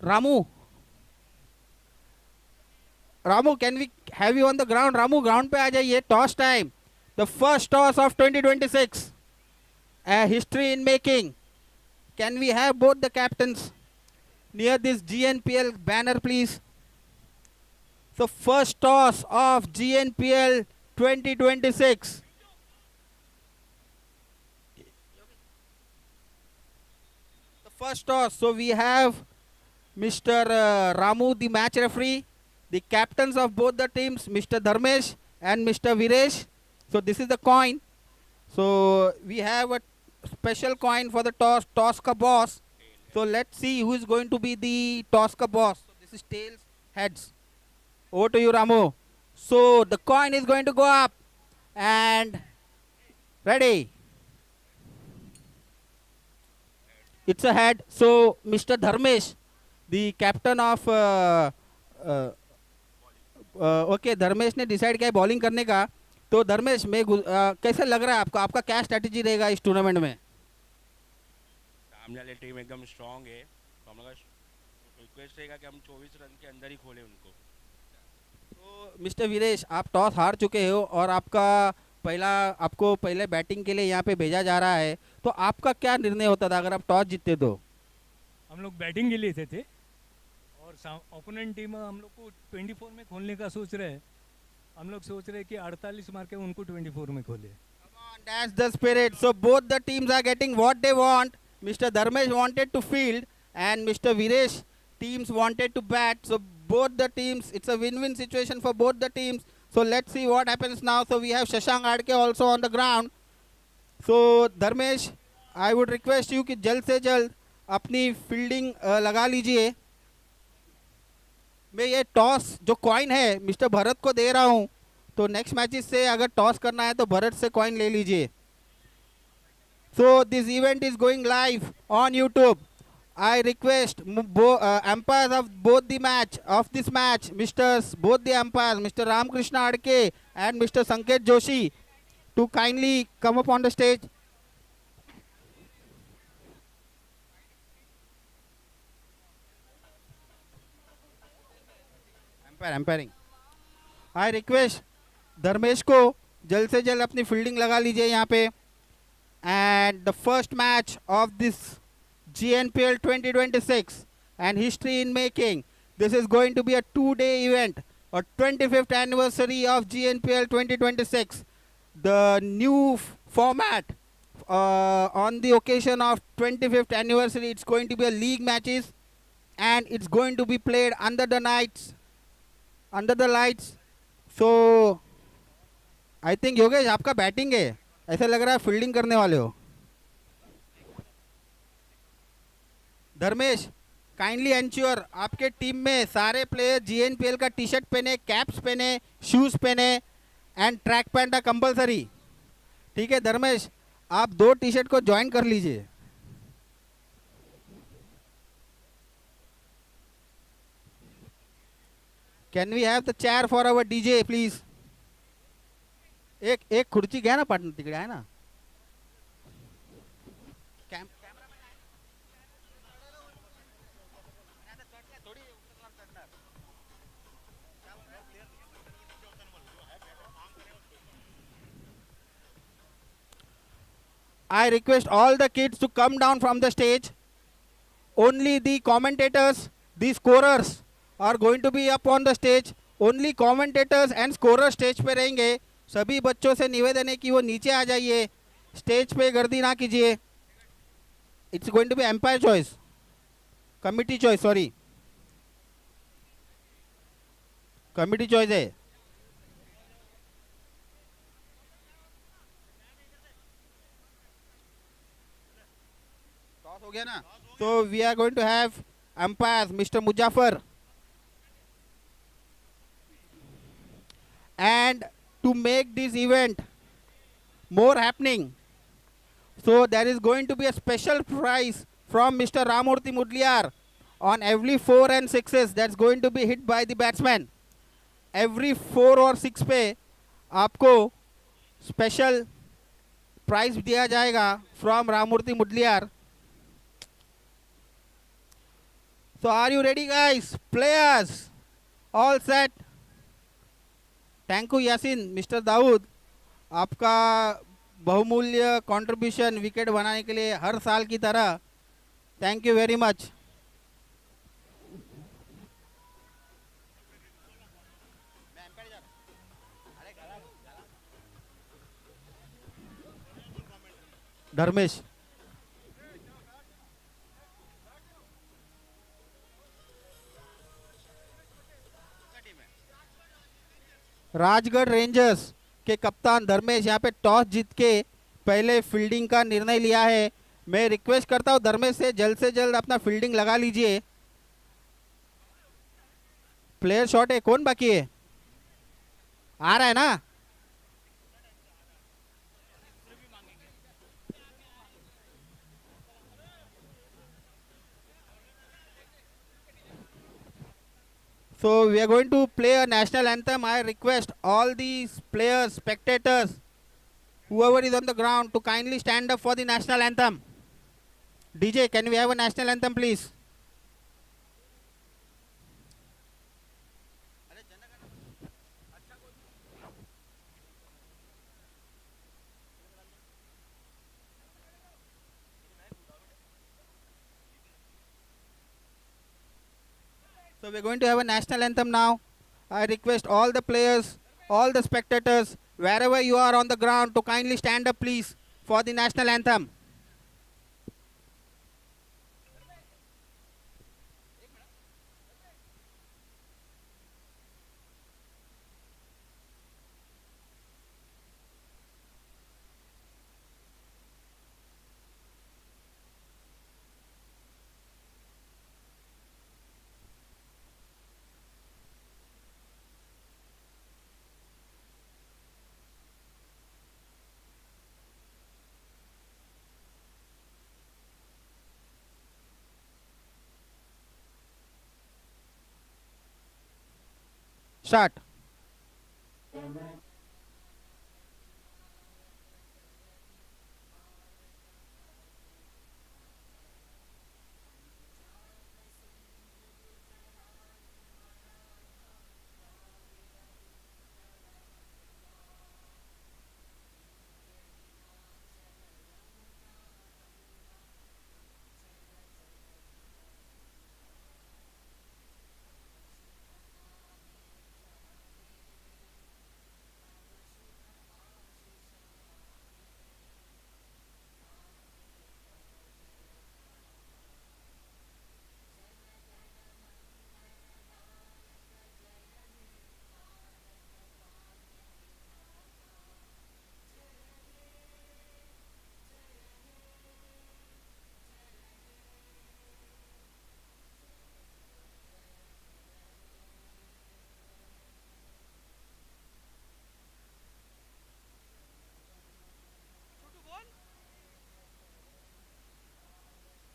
Speaker 1: Ramu, can we have you on the ground? Ramu, ground पे आ जाइए. Toss time. The first toss of 2026. A history in making. Can we have both the captains near this GNPL banner, please? So first toss of GNPL 2026. First toss. So we have Mr. Ramu, the match referee, the captains of both the teams, Mr. Dharmesh and Mr. Viresh. So this is the coin. So we have a special coin for the toss ka boss. So let's see who is going to be the toss ka boss. So this is tails, heads. Over to you, Ramu. So the coin is going to go up and ready. It's a head. So Mr. Dharmesh, the captain of okay, Dharmesh ने decide किया है bowling करने का. तो धर्मेश, मैं कैसे लग रहा है आपको? आपका क्या स्ट्रेटजी रहेगा इस टूर्नामेंट में?
Speaker 4: सामने वाली टीम एकदम स्ट्रांग है, तो हम लोग का रिक्वेस्ट रहेगा कि हम 24 रन के अंदर ही खोलें उनको.
Speaker 1: तो मिस्टर वीरेश, आप टॉस हार चुके हो और आपको पहले बैटिंग के लिए यहाँ पे भेजा जा रहा है, तो आपका क्या निर्णय होता था अगर आप टॉस जीतते तो?
Speaker 5: हम लोग बैटिंग के लिए थे और ओपोनेंट टीम हम लोग को 24 में खोलने का सोच रहे हैं. हम लोग सोच रहे हैं कि 48 मार के उनको 24 में खोले.
Speaker 1: That's the spirit. So both the teams are getting what they want. Mr. Dharmesh wanted to field and Mr. Viresh teams wanted to bat. So both the teams, it's a win-win situation for both the teams. So let's see what happens now. So we have Shashank Adke also on the ground. So Dharmesh, I would request you कि जल्द से जल्द अपनी fielding लगा लीजिए। मैं ये toss जो कॉइन है मिस्टर भरत को दे रहा हूँ, तो नेक्स्ट मैचेस से अगर टॉस करना है तो भरत से कॉइन ले लीजिए। So this event is going live on YouTube. I request umpires of both the match of this match, both the umpires, Mr. Ramakrishna Adke and Mr. Sanket Joshi, to kindly come up on the stage. Umpiring. I request Dharmesh को जल्द से जल्द अपनी fielding लगा लीजिए यहाँ पे। And the first match of this GNPL 2026 and history in making. This is going to be a 2-day event, a 25th anniversary of GNPL 2026. The new format on the occasion of 25th anniversary, it's going to be a league matches, and it's going to be played under the lights. So I think Yogesh आपका batting है, ऐसा लग रहा है fielding करने वाले हो। Dharmesh, kindly ensure आपके टीम में सारे प्लेयर जीएनपीएल का टी शर्ट पहने, कैप्स पहने, शूज पहने एंड ट्रैक पैंट है कंपलसरी। ठीक है धर्मेश, आप 2 टी शर्ट को ज्वाइन कर लीजिए। Can we have the chair for our DJ please. एक खुर्ची घ्या ना पार्टनर, तिकडे आहे ना। I request all the kids to come down from the stage. Only the commentators, the scorers are going to be up on the stage. Only commentators and scorers stage पे रहेंगे। सभी बच्चों से निवेदन है कि वो नीचे आ जाइए, स्टेज पे गर्दी ना कीजिए। It's going to be umpire choice, committee choice, sorry, committee choice है। हो गया ना। So we are going to have umpires Mr. Mujaffar, and to make this event more happening, so there is going to be a special prize from Mr. Ramurthy Mudliar on every 4 and 6s that's going to be hit by the batsman. Every 4 और 6 पे आपको special prize दिया जाएगा from रामूर्ति मुडलियार। So are you ready guys? Players all set? Thank you Yasin, mister Dawood, आपका बहुमूल्य contribution wicket बनाने के लिए हर साल की तरह, thank you very much. Dharmesh, Rajgarh rangers के कप्तान धर्मेश यहाँ पे टॉस जीत के पहले फील्डिंग का निर्णय लिया है। मैं रिक्वेस्ट करता हूँ धर्मेश से जल्द अपना फील्डिंग लगा लीजिए। प्लेयर शॉट है, कौन बाकी है? आ रहा है ना? So we are going to play a national anthem. I request all these players, spectators, whoever is on the ground to kindly stand up for the national anthem. DJ, can we have a national anthem please? So we are going to have a national anthem now. I request all the players, all the spectators, wherever you are on the ground, to kindly stand up please for the national anthem. Start.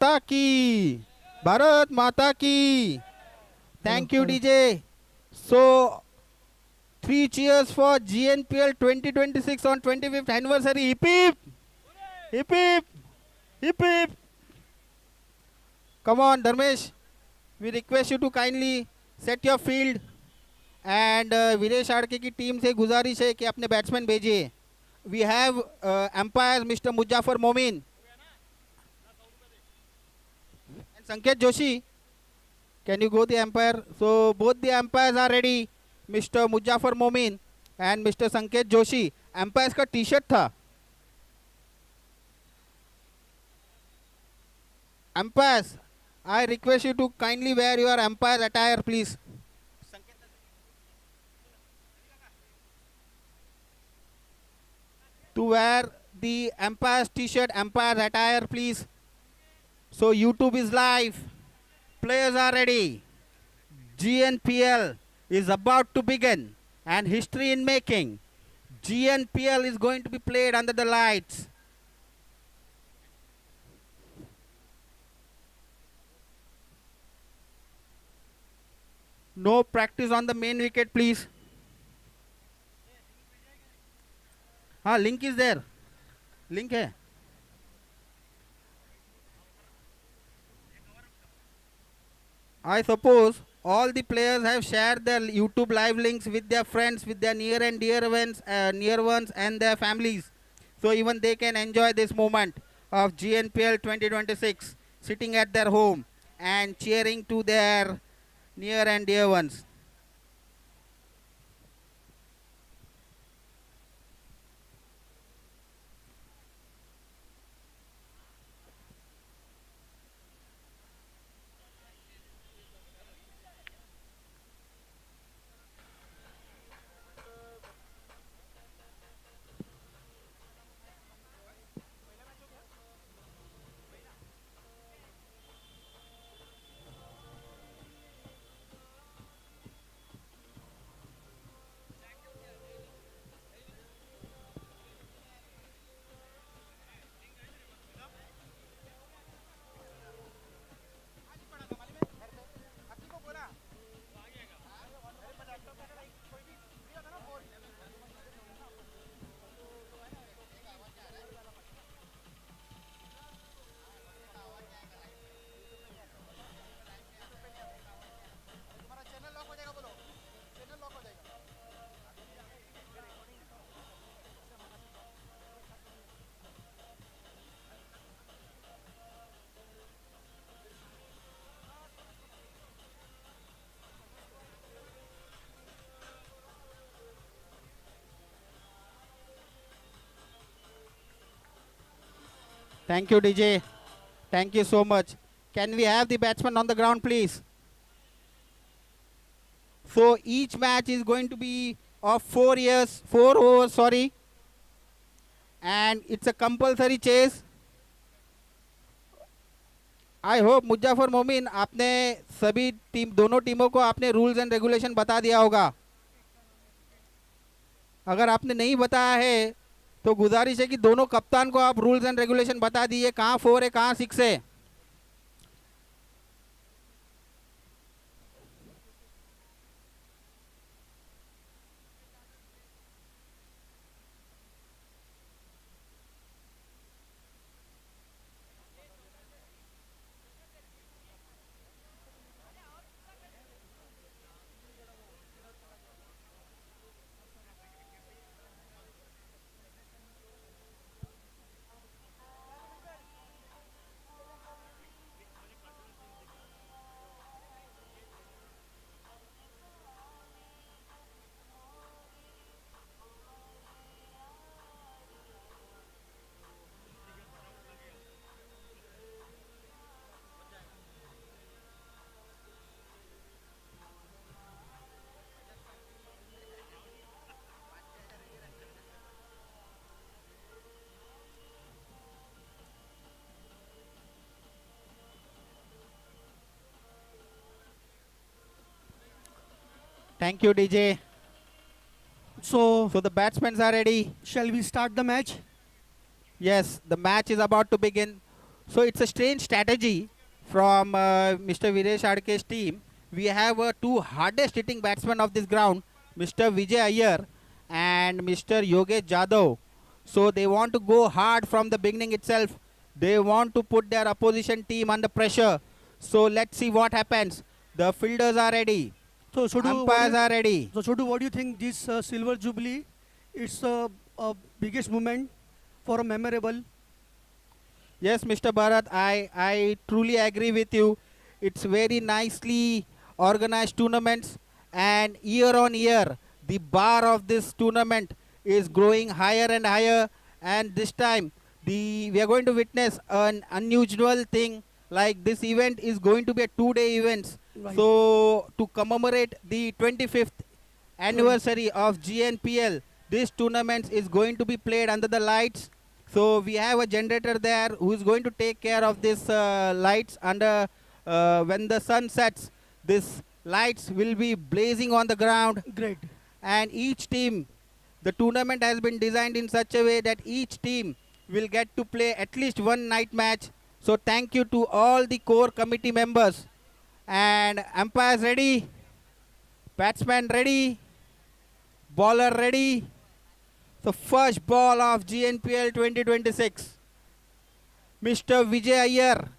Speaker 1: माता की, भारत माता की. Thank you, DJ. So, 3 cheers for GNPL 2026 on 25th anniversary. Hip hip, hip hip, hip hip. Come on, Dharmesh. We request you to kindly set your field. And Viresh आड़के की team से गुजारिश है कि अपने बैट्समैन भेजिए. We have umpires Mr. Mujaffar Momin and Sanket Joshi. Can you go the umpire? So both the umpires are ready. Mr. Mujaffar Momin and Mr. Sanket Joshi. Umpires का T-shirt था. Umpires, I request you to kindly wear your umpire attire, please. To wear the umpire's t-shirt, umpire attire, please. So YouTube is live. Players are ready. GNPL is about to begin and history in making. GNPL is going to be played under the lights. No practice on the main wicket, please. हाँ, link is there. Link है. I suppose all the players have shared their YouTube live links with their friends, with their near and dear ones, and their families. So even they can enjoy this moment of GNPL 2026, sitting at their home and cheering to their near and dear ones. Thank you, DJ. Thank you so much. Can we have the batsman on the ground, please? So each match is going to be of 4 overs, sorry. And it's a compulsory chase. I hope Muzaffar मोमिन आपने सभी दोनों टीमों को आपने rules and regulation बता दिया होगा. अगर आपने नहीं बताया है तो गुजारिश है कि दोनों कप्तान को आप रूल्स एंड रेगुलेशन बता दीजिए, कहाँ 4 है कहाँ 6 है. Thank you, DJ.
Speaker 6: So,
Speaker 1: So the batsmen are ready.
Speaker 6: shall we start the match?
Speaker 1: Yes, the match is about to begin. So it's a strange strategy from Mr. Viresh Adke's team. We have two hardest hitting batsmen of this ground, Mr. Vijay Iyer and Mr. Yogesh Jadhav. So they want to go hard from the beginning itself. They want to put their opposition team under pressure. So let's see what happens. The fielders are ready.
Speaker 6: So,
Speaker 1: Umpires are ready.
Speaker 6: So, Chotu, what do you think this Silver Jubilee? It's a biggest moment for a memorable.
Speaker 1: Yes, Mr. Bharat, I truly agree with you. It's very nicely organized tournaments, and year on year, the bar of this tournament is growing higher and higher. And this time, we are going to witness an unusual thing. Like this event is going to be a 2-day event.
Speaker 6: Right.
Speaker 1: So to commemorate the 25th anniversary of GNPL, this tournament is going to be played under the lights. So we have a generator there who is going to take care of this lights under when the sun sets. This lights will be blazing on the ground,
Speaker 6: Great.
Speaker 1: and each team, the tournament has been designed in such a way that each team will get to play at least one night match. So thank you to all the core committee members. And umpires ready, batsman ready, bowler ready. The first ball of GNPL 2026. Mr. Vijay Iyer,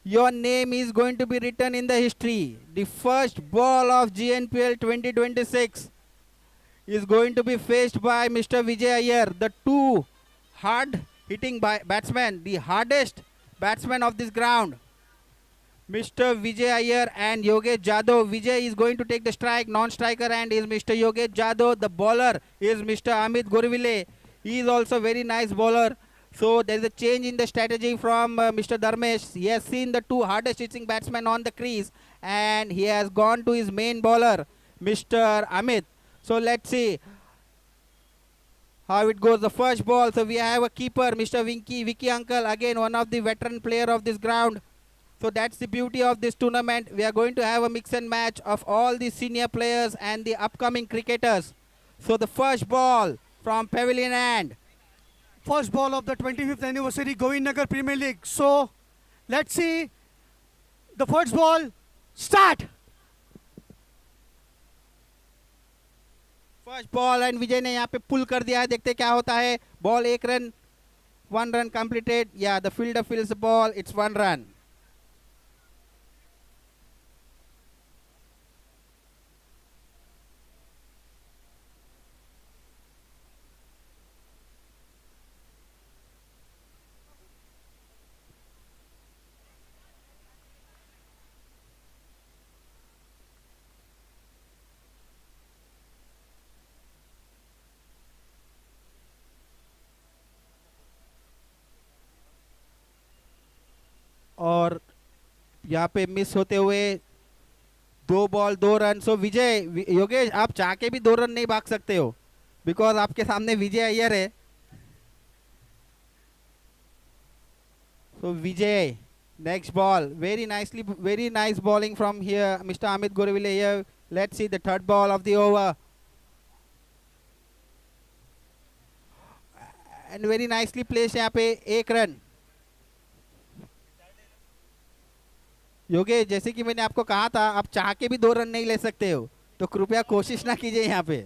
Speaker 1: your name is going to be written in the history. The first ball of GNPL 2026 is going to be faced by Mr. Vijay Iyer, the two hard hitting batsmen, the hardest batsmen of this ground. Mr. Vijay Iyer and Yogesh Jadhav. Vijay is going to take the strike, non-striker, and is Mr. Yogesh Jadhav. The bowler is Mr. Amit Gorville. He is also very nice bowler. So there is a change in the strategy from Mr. Dharmesh. He has seen the two hardest hitting batsmen on the crease, and he has gone to his main bowler, Mr. Amit. So let's see how it goes. The first ball. So we have a keeper, Mr. Vicky Uncle, again one of the veteran player of this ground. So that's the beauty of this tournament. We are going to have a mix and match of all the senior players and the upcoming cricketers. So the first ball from Pavilion End.
Speaker 6: First ball of the 25th anniversary Govindnagar Premier League. So, let's see the first ball. Start.
Speaker 1: First ball and Vijay ने यहाँ पे पुल कर दिया है. देखते क्या होता है. Ball 1 run, 1 run completed. या the fielder fields the ball. It's 1 run. और यहाँ पे मिस होते हुए 2 ball 2 run. So Vijay, Yogesh, आप चाह के भी 2 रन नहीं भाग सकते हो, बिकॉज आपके सामने विजय अय्यर है. So Vijay, next ball. Very nice bowling from here mister Amit Gorevile here. Let's see the third ball of the over. And very nicely place. यहाँ पे 1 रन. योगेश, जैसे कि मैंने आपको कहा था, आप चाह के भी 2 रन नहीं ले सकते हो, तो कृपया कोशिश ना कीजिए यहाँ पे.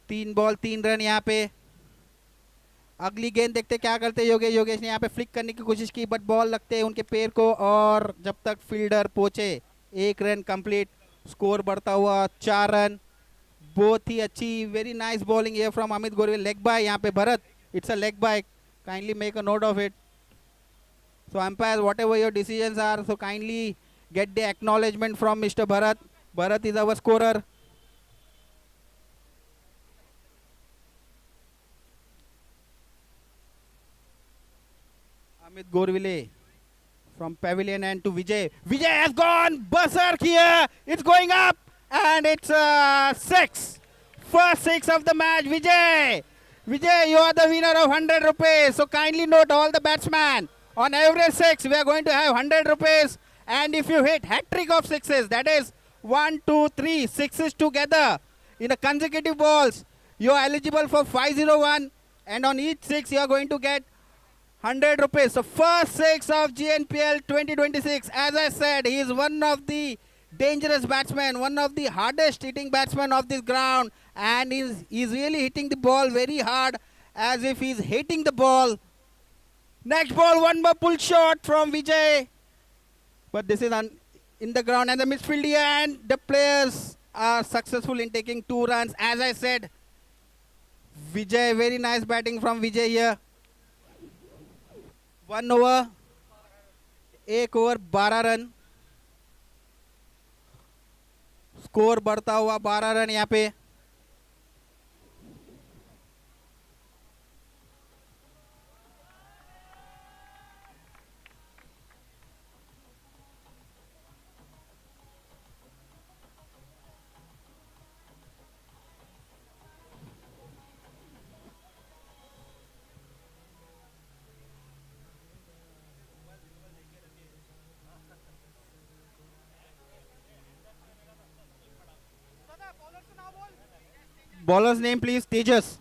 Speaker 1: तीन बॉल 3 रन यहाँ पे. अगली गेंद देखते क्या करते योगेश. योगेश ने यहाँ पे फ्लिक करने की कोशिश की, बट बॉल लगते हैं उनके पैर को, और जब तक फील्डर पहुंचे 1 रन कंप्लीट. स्कोर बढ़ता हुआ 4 रन. बहुत ही अच्छी, वेरी नाइस बॉलिंग है from Amit Gorville. Leg bye यहाँ पे Bharat. It's a leg bye. Kindly make a note of it. So umpire, whatever your decisions are, so kindly get the acknowledgement from mister Bharat. Bharat is our scorer. Amit Gorville from Pavilion and to Vijay. Vijay has gone berserk here. It's going up and it's 6. first six of the match. Vijay, Vijay, you are the winner of 100 rupees. So kindly note all the batsmen. On every six, we are going to have 100 rupees. And if you hit hat trick of sixes, that is 1, 2, 3 sixes together in a consecutive balls, you are eligible for 501. And on each six, you are going to get 100 rupees. So first six of GNPL 2026. As I said, he is one of the dangerous batsmen, one of the hardest hitting batsmen of this ground, and he's really hitting the ball very hard, as if he's hitting the ball. Next ball, one more pull shot from Vijay, but this is in the ground and the midfield here, and the players are successful in taking 2 runs. As I said, Vijay, very nice batting from Vijay here. 1 over, 1 over 12 run, score बढ़ता हुआ 12 run यहाँ पे. Bowler's name please, Tejas.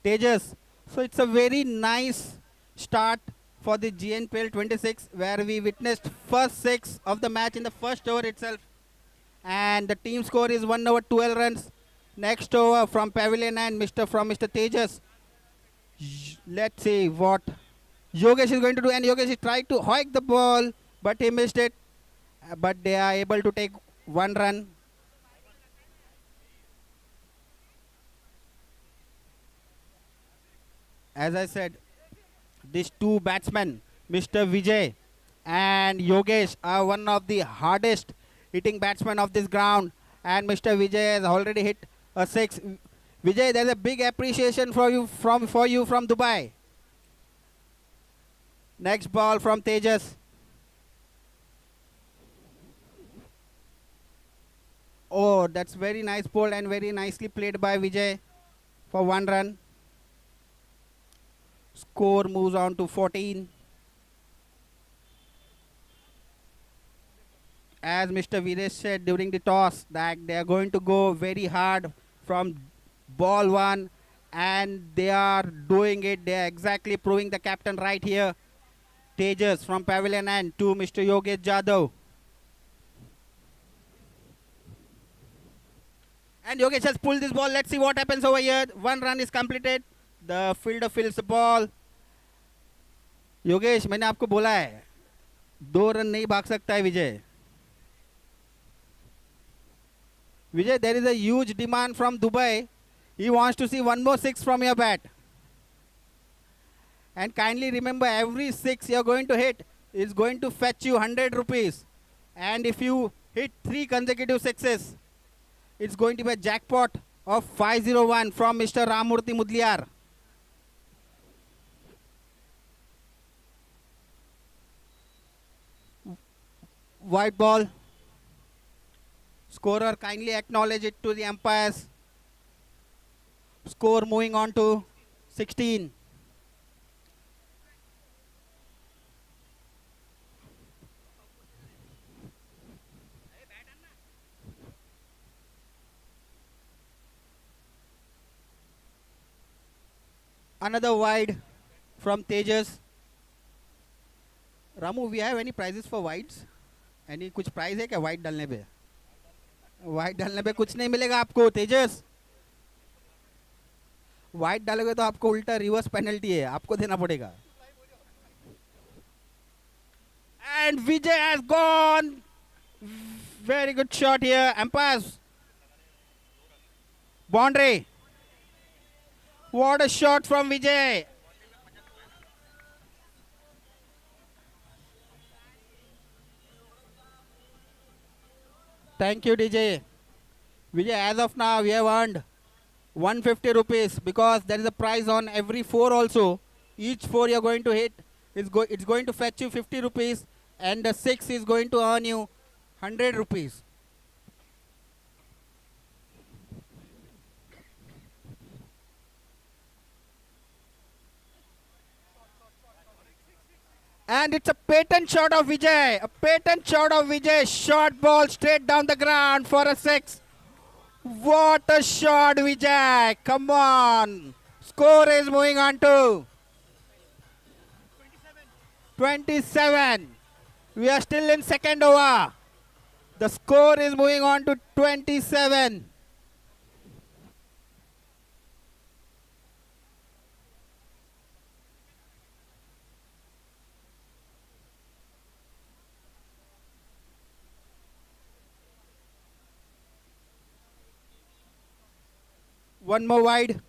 Speaker 1: Tejas. So it's a very nice start for the GNPL 26, where we witnessed first 6 of the match in the first over itself. And the team score is 1 over 12 runs. Next over from Pavilion and Mr. Tejas. Let's see what Yogesh is going to do. And Yogesh is trying to hike the ball, but he missed it. But they are able to take 1 run. As I said, these 2 batsmen, Mr. Vijay and Yogesh, are one of the hardest hitting batsmen of this ground. And Mr. Vijay has already hit a 6. Vijay, there's a big appreciation for you from Dubai. Next ball from Tejas. Oh, that's very nice ball and very nicely played by Vijay for 1 run. Score moves on to 14. As Mr. Viresh said during the toss, that they are going to go very hard from ball 1, and they are doing it. They are exactly proving the captain right here. Tejas from Pavilion and to Mr. Yogesh Jadhav. And Yogesh has pulled this ball. Let's see what happens over here. 1 run is completed. The fielder fields the ball. Yogesh, मैंने आपको बोला है 2 run नहीं भाग सकता है विजय. Vijay, there is a huge demand from Dubai. He wants to see 1 more 6 from your bat. And kindly remember, every 6 you are going to hit is going to fetch you 100 rupees. And if you hit 3 consecutive sixes, it's going to be a jackpot of 501 from Mr. Ramurthy Mudliar. White ball. Scorer, kindly acknowledge it to the umpires. Score moving on to 16. Another wide from Tejas. Ramu, we have any prizes for wides? Any कुछ prize है क्या wide डालने पे? Wide डालने पे कुछ नहीं मिलेगा आपको तेजस. वाइड डालोगे तो आपको उल्टा रिवर्स पेनल्टी है, आपको देना पड़ेगा. And Vijay has gone. Very good shot here. Umpires. Boundary. What a shot from Vijay. Thank you, DJ. Vijay, as of now, we have earned 150 rupees because there is a prize on every 4 also. Each 4 you are going to hit, it's going to fetch you 50 rupees, and the 6 is going to earn you 100 rupees. And it's a patent shot of Vijay. A patent shot of Vijay. Short ball straight down the ground for a 6. What a shot, Vijay. Come on. Score is moving on to 27. We are still in second over. The score is moving on to 27. One more wide.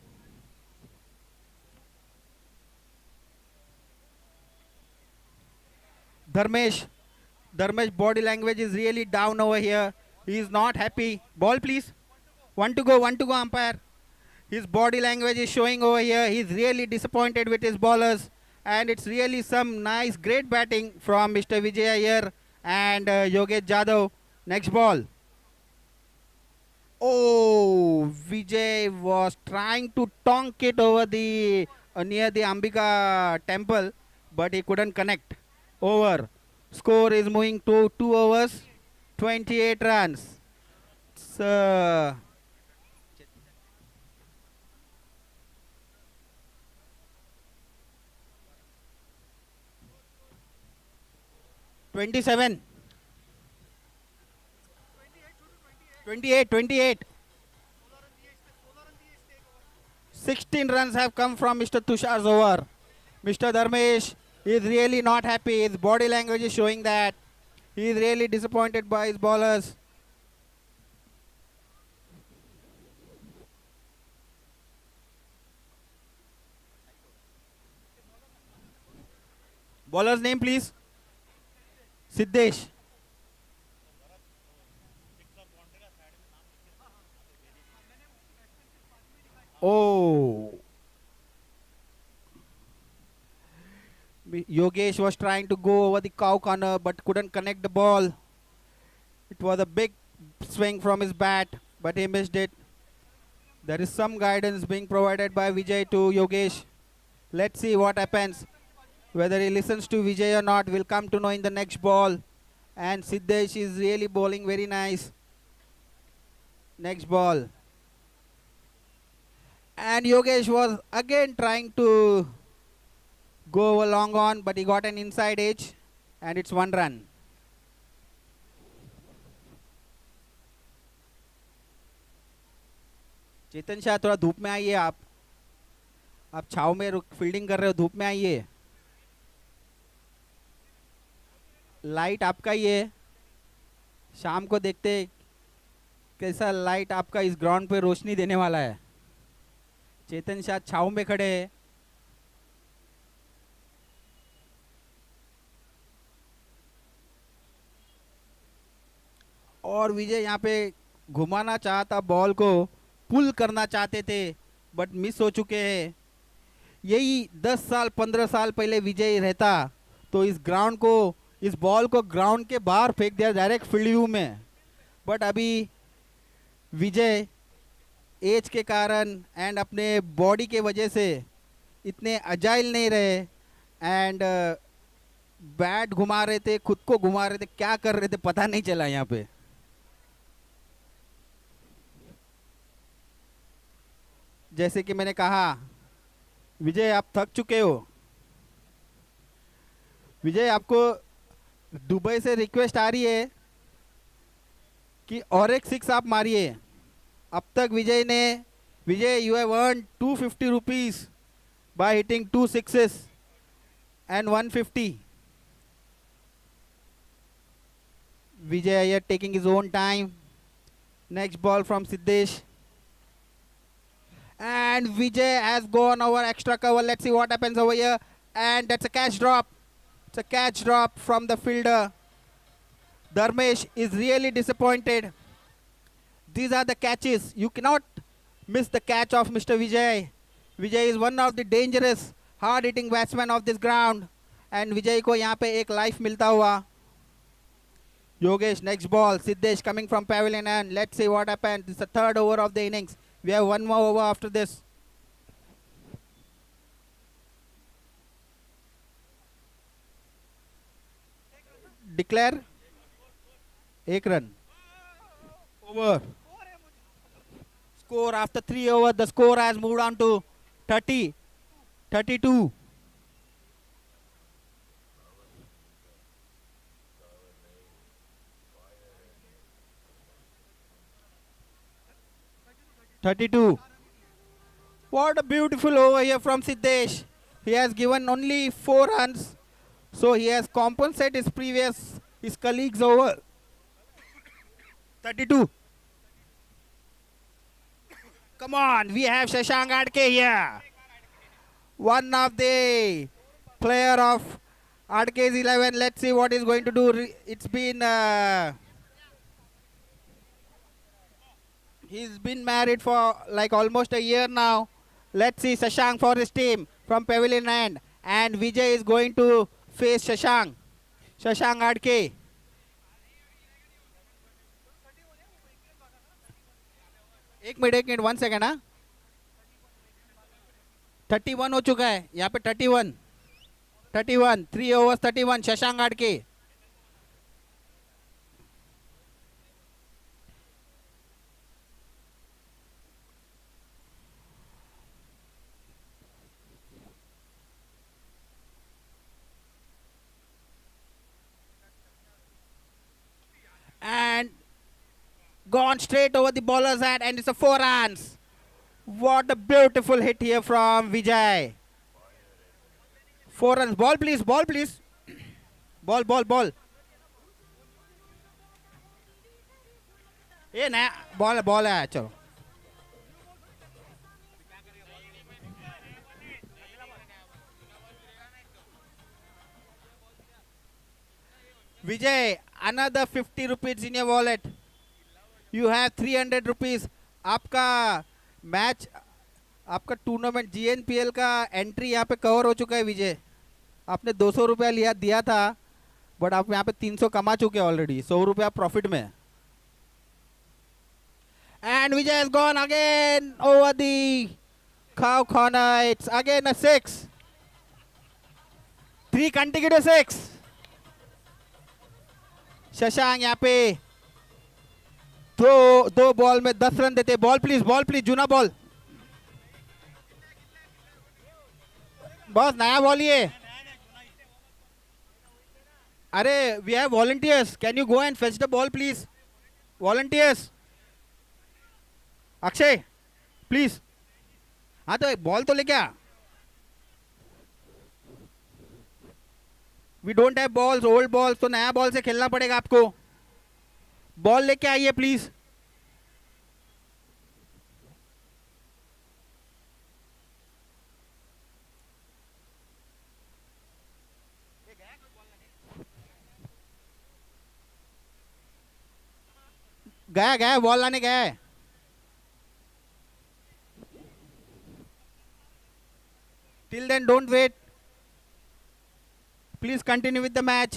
Speaker 1: Dharmesh body language is really down over here. He is not happy. Ball please. One to go, umpire. His body language is showing over here. He's really disappointed with his bowlers. And it's really some nice, great batting from Mr. Vijay Iyer and Yogesh Jadhav. Next ball. Oh, Vijay was trying to tonk it over the near the Ambika temple, but he couldn't connect. Over. Score is moving to 2 overs, 28 runs. So, (27) 28. 16 runs have come from Mr. Tushar's over. Mr. Dharmesh is really not happy. His body language is showing that. He is really disappointed by his bowlers. Bowler's name please. Siddesh. Oh. Yogesh was trying to go over the cow corner but couldn't connect the ball. It was a big swing from his bat, but he missed it. There is some guidance being provided by Vijay to Yogesh. Let's see what happens. Whether he listens to Vijay or not, we'll come to know in the next ball. And Siddesh is really bowling very nice. Next ball. And Yogesh was again trying to go long on, but he got an inside edge, and it's 1 run. चेतन शाह थोड़ा धूप में आइए आप छाव में fielding कर रहे हो, धूप में आइए. लाइट आपका ही है, शाम को देखते कैसा लाइट आपका इस ग्राउंड पे रोशनी देने वाला है. चेतन शाह छाव में खड़े हैं. और विजय यहाँ पे घुमाना चाहता, बॉल को पुल करना चाहते थे, बट मिस हो चुके हैं. यही 10 साल 15 साल पहले विजय रहता तो इस ग्राउंड को, इस बॉल को ग्राउंड के बाहर फेंक दिया डायरेक्ट फील्ड व्यू में. बट अभी विजय एज के कारण एंड अपने बॉडी के वजह से इतने अजाइल नहीं रहे एंड बैट घुमा रहे थे, खुद को घुमा रहे थे, क्या कर रहे थे पता नहीं चला. यहाँ पे जैसे कि मैंने कहा, विजय आप थक चुके हो. विजय आपको दुबई से रिक्वेस्ट आ रही है कि और एक 6 आप मारिए. अब तक Vijay you have earn 250 rupees by hitting 2 6s and 150. Vijay Iyer taking his own time. Next ball from Siddesh. And Vijay has gone over extra cover. Let's see what happens over here. And that's a catch drop. It's a catch drop from the fielder. Dharmesh is really disappointed. These are the catches. You cannot miss the catch of Mr. Vijay. Vijay is one of the dangerous, hard-hitting batsmen of this ground. And Vijay को यहाँ पे एक life मिलता हुआ. Yogesh, next ball. Siddesh coming from pavilion, and let's see what happens. It's the 3rd over of the innings. We have 1 more over after this. Declare, 1 run. Over. Score after 3 overs. The score has moved on to 30, 32. What a beautiful over here from Siddesh. He has given only 4 runs, so he has compensated his colleagues over. 32. Come on, we have Shashank Adke here. One of the player of Adke's 11. Let's see what he's going to do. It's been he's been married for like almost a year now. Let's see Shashank for his team from Pavilion End, and Vijay is going to face Shashank Adke. एक minute 1 second. हाँ, 31 हो चुका है यहाँ पे. 31 3 overs 31. Shashank Adke. And gone straight over the bowler's head, and it's a 4 runs. What a beautiful hit here from Vijay. 4 runs. Ball please, ball please. Ball. ये नया ball है. चलो Vijay, another 50 rupees in your wallet. You have 300 rupees. आपका match, आपका tournament GNPL का entry यहाँ पे cover हो चुका है विजय. आपने 200 रुपया दिया था, बट आप यहाँ पे 300 कमा चुके हैं ऑलरेडी. 100 रुपया प्रॉफिट में. And Vijay has gone again over the cow corner. It's again a 6. 3 consecutive 6. Shashank यहाँ पे दो बॉल में 10 रन देते. बॉल प्लीज जूना बॉल. बॉस नया बॉल ये. अरे we have volunteers. Can you go and fetch the ball please. Volunteers. Akshay please. हाँ तो बॉल तो लेके आ. We don't have balls, old balls, तो नया बॉल से खेलना पड़ेगा आपको. बॉल लेके आइए प्लीज. गया बॉल लाने गया है. Till then don't wait. Please continue with the match.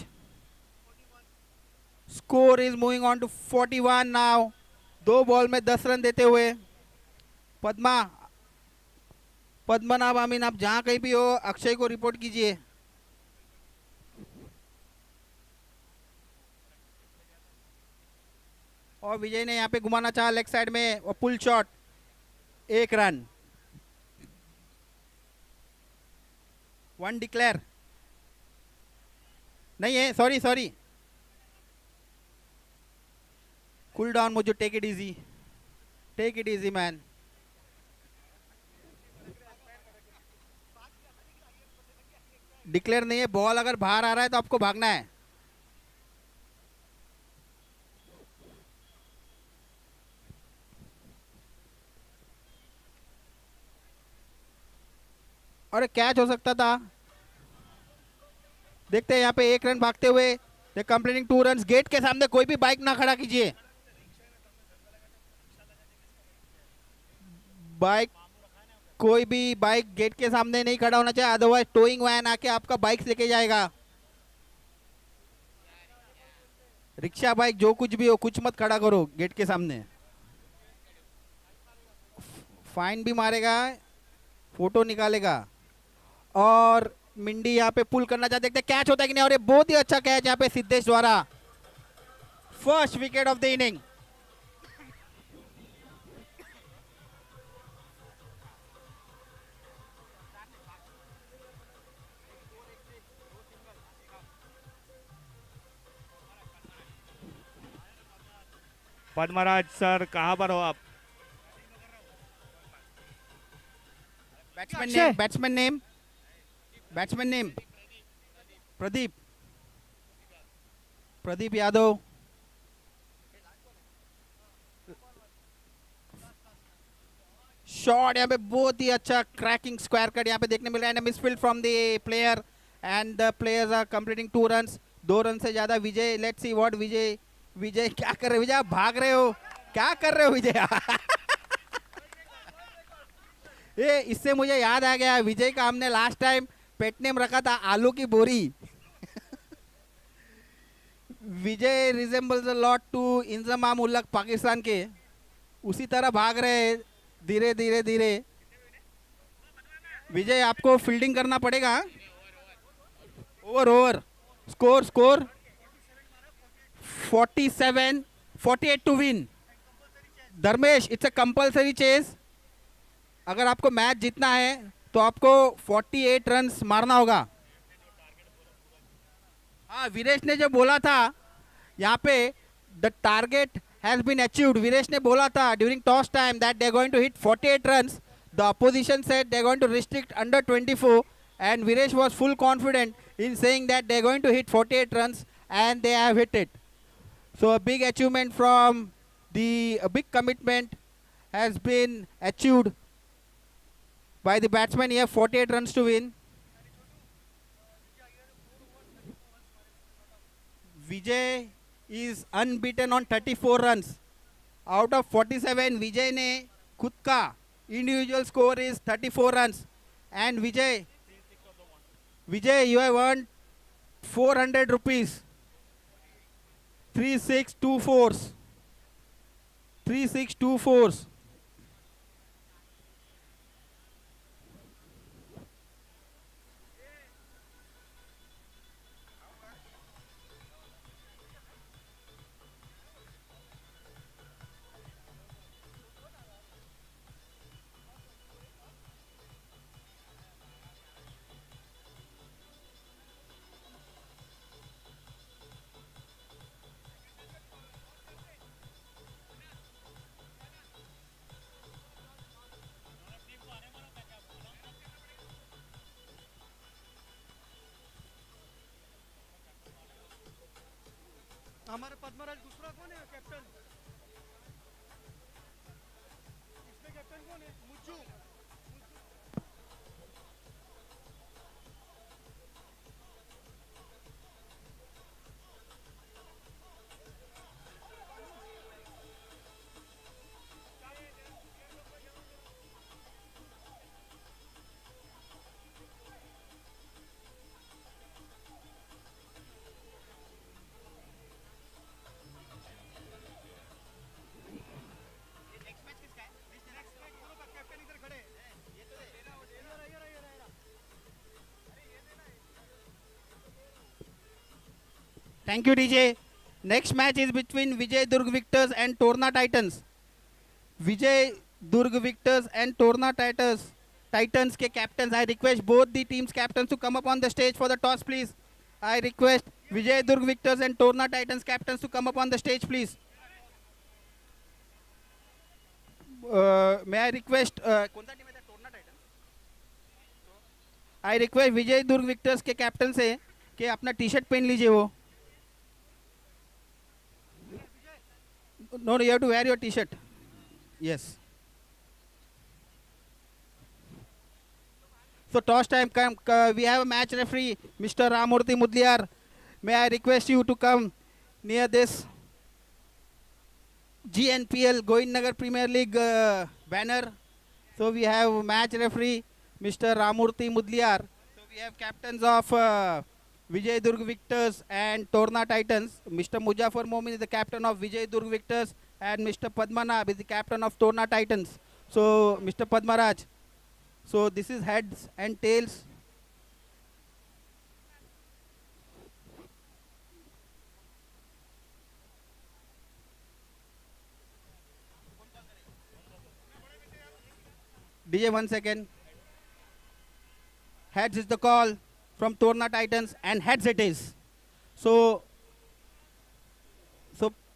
Speaker 1: Score is moving on to 41 now. 2 ball में 10 रन देते हुए पद्मनाभ अमीन, आप जहां कहीं भी हो अक्षय को रिपोर्ट कीजिए. और विजय ने यहाँ पे घुमाना चाहा लेग साइड में, और पुल शॉट. 1 रन. 1 डिक्लेयर नहीं है. सॉरी. कूल डाउन मुझे. Take it easy man. Declare नहीं है. बॉल अगर बाहर आ रहा है तो आपको भागना है. और कैच हो सकता था. देखते हैं यहाँ पे 1 रन भागते हुए. दे कंप्लीटिंग 2 रन. गेट के सामने कोई भी बाइक ना खड़ा कीजिए. कोई भी बाइक गेट के सामने नहीं खड़ा होना चाहिए, अदरवाइज टोइंग वैन आके आपका बाइक लेके जाएगा. रिक्शा बाइक जो कुछ भी हो, कुछ मत खड़ा करो गेट के सामने. फाइन भी मारेगा, फोटो निकालेगा. और मिंडी यहाँ पे पुल करना चाहते, देखते कैच होता है कि नहीं, और ये बहुत ही अच्छा कैच यहाँ पे सिद्धेश द्वारा, first wicket of the inning.
Speaker 7: Padmaraj sir कहाँ पर हो आप?
Speaker 1: बैट्समैन
Speaker 6: अच्छा है।
Speaker 1: Name, batsman name, batsman name Pradeep, Pradeep Yadav. Shot यहाँ पे बहुत ही अच्छा क्रैकिंग स्क्वायर कट यहाँ पे देखने मिल रहा है, misfield from the player and the players are completing 2 runs, 2 run से ज्यादा। विजय, लेट्स सी व्हाट विजय, विजय क्या कर रहे हो? विजय आप भाग रहे हो, क्या कर रहे हो विजय? ये इससे मुझे याद आ गया, विजय का हमने लास्ट टाइम पेट नेम रखा था आलू की बोरी। Vijay resembles a lot to Inzamam ul Haq Pakistan के, उसी तरह भाग रहे हैं धीरे धीरे धीरे। विजय आपको फील्डिंग करना पड़ेगा। Over over score score 48 to win. Dharmesh, it's a compulsory chase. अगर आपको मैच जीतना है तो आपको 48 रन्स मारना होगा। हाँ, वीरेश ने जो बोला था यहाँ पे the target has been achieved, Viresh ने बोला था during toss time that they are going to hit 48 runs. The opposition said they are going to restrict under 24 and Viresh was full confident in saying that they are going to hit 48 runs and they have hit it. So a big achievement from a big commitment has been achieved by the batsman here, 48 runs to win. Vijay is unbeaten on 34 runs. Out of 47, Vijay ने खुद का individual score is 34 runs. And Vijay, you have earned 400 rupees. 3624s. 3624s.
Speaker 6: हमारे पद्मराज दूसरा कौन है captain? इसमें captain कौन है? Mujju. Thank you, DJ. Next match is between Vijay Durg Victors and Torna Titans. Vijay Durg Victors and Torna Titans के captains. I request both the teams' captains to come up on the stage for the toss, please. I request Vijay Durg Victors and Torna Titans captains to come up on the stage, please. May I request कौन सा team है? Torna Titans. I request Vijay Durg Victors के captain से कि अपना T-shirt पहन लीजिए वो. No, you have to wear your T-shirt. Yes. So toss time. We have a match referee, Mr. Ramurthy Mudliar. May I request you to come near this GNPL Govind Nagar Premier League banner. So we have match referee, Mr. Ramurthy Mudliar. So we have captains of Vijay Durg Victors and Torna Titans. Mr. Mujaffar Momin is the captain of Vijay Durg Victors and Mr. Padmanabh is the captain of Torna Titans. So Mr. Padmaraj, so this is heads and tails. DJ, 1 second. Heads is the call from Torna Titans, and heads it is. So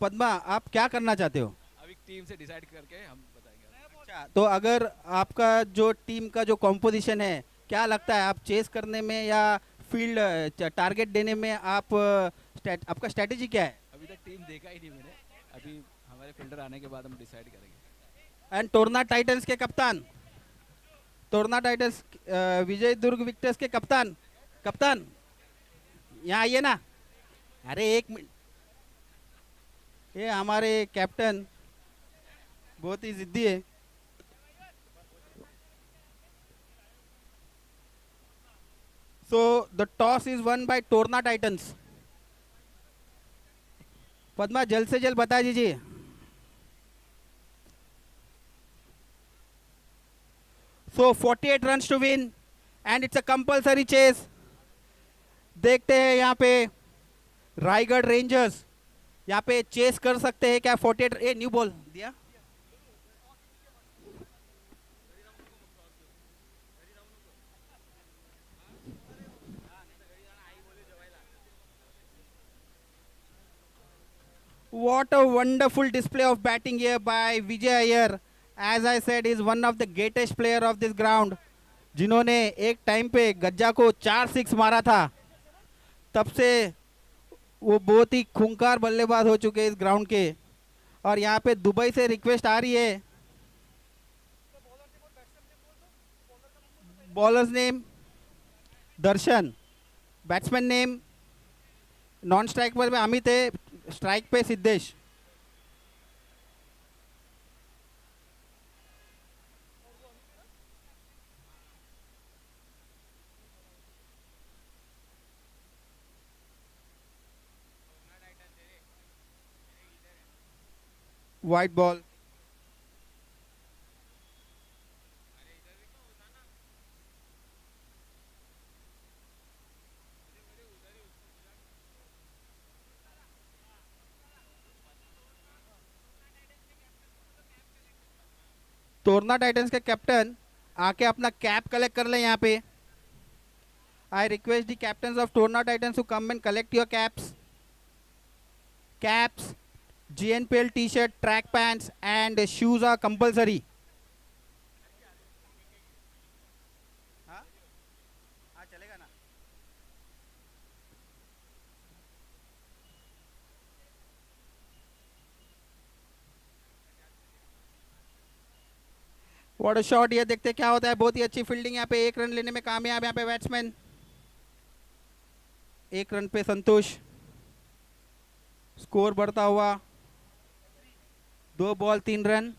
Speaker 6: Padma, आप क्या करना चाहते हो?
Speaker 8: अभी team से decide करके हम बताएंगे।
Speaker 6: अच्छा, तो अगर आपका जो टीम का जो कॉम्पोजिशन है, क्या लगता है आप चेस करने में या फील्ड टारगेट देने में आपका स्ट्रेटेजी क्या है?
Speaker 8: अभी तक टीम देखा ही नहीं मैंने, अभी हमारे फील्डर आने के बाद हम डिसाइड करेंगे।
Speaker 6: एंड टोरना टाइटंस के कप्तान, टोरना टाइटंस विजय दुर्ग विक्टर्स के कप्तान यहाँ आइए ना। अरे एक मिनट, ये हमारे कैप्टन बहुत ही जिद्दी है। So the toss is won by Torna Titans. Padma, जल्द से जल्द बता दीजिए। So 48 runs to win and it's a compulsory chase. देखते हैं यहाँ पे रायगढ़ रेंजर्स यहाँ पे चेस कर सकते हैं क्या? 48 न्यू बॉल दिया। What a wonderful display of batting here by Vijay Iyer. As I said, is one of the greatest player of this ground. जिन्होंने एक टाइम पे गज्जा को 4 6 मारा था, तब से वो बहुत ही खूंखार बल्लेबाज हो चुके इस ग्राउंड के। और यहाँ पे दुबई से रिक्वेस्ट आ रही है। Bowler's name Darshan, batsman name non strike पर अमित है, स्ट्राइक पे Siddhesh. White ball, Torna titans के कैप्टन आके अपना कैप कलेक्ट कर ले यहाँ पे। I request the captains of Torna titans to come and collect your caps. Caps, GNPL t-shirt, track pants and shoes are compulsory. हाँ चलेगा ना। What a shot! ये देखते क्या होता है। बहुत ही अच्छी फील्डिंग यहाँ पे, 1 रन लेने में कामयाब यहाँ पे बैट्समैन। 1 रन पे संतोष, स्कोर बढ़ता हुआ 2 ball 3 run.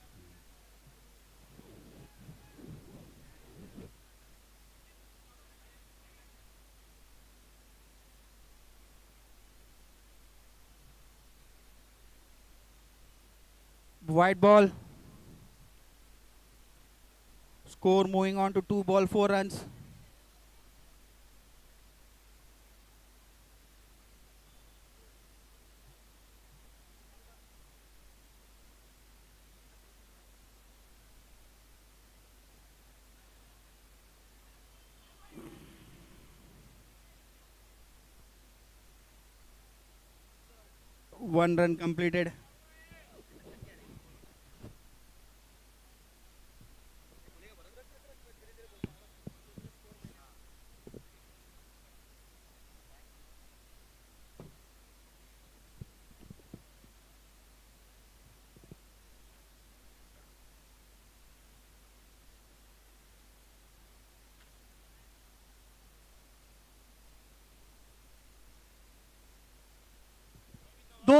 Speaker 6: White ball, score moving on to 2 ball 4 runs. One run completed.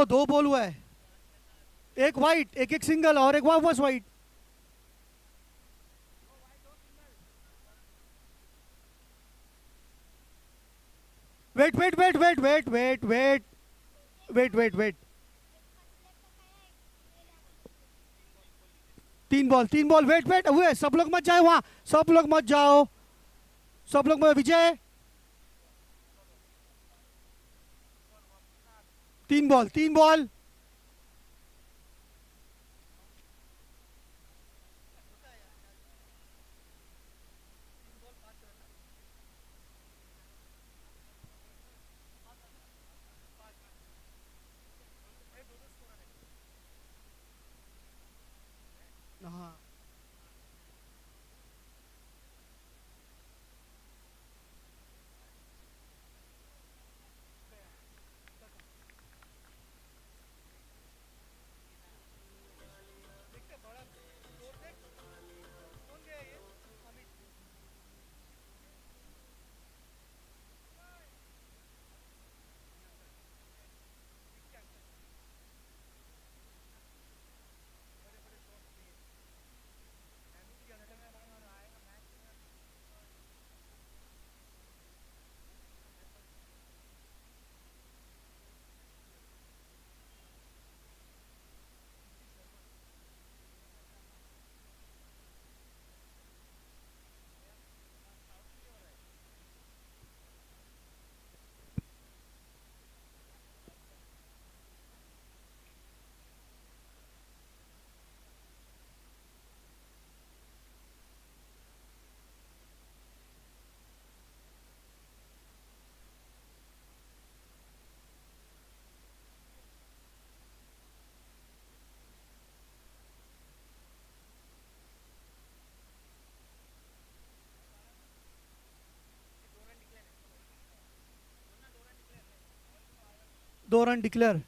Speaker 9: दो बॉल हुआ है, एक वाइट, एक सिंगल और एक वापस wide. Wait wait wait wait wait wait wait wait wait wait 3 ball wait wait हुए। सब लोग मत जाओ वहां, सब लोग मत जाओ, सब लोग मत। विजय 3 बॉल। 2 run declare.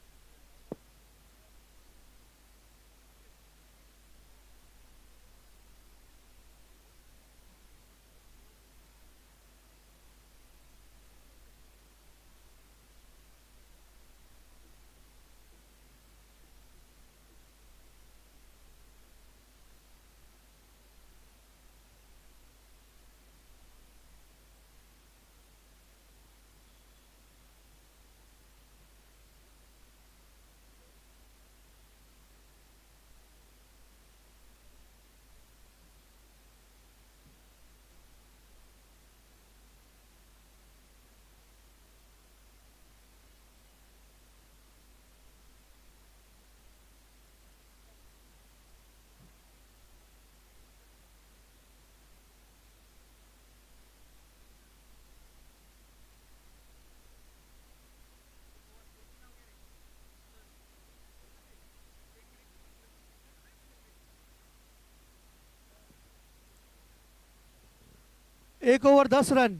Speaker 9: एक ओवर 10 रन।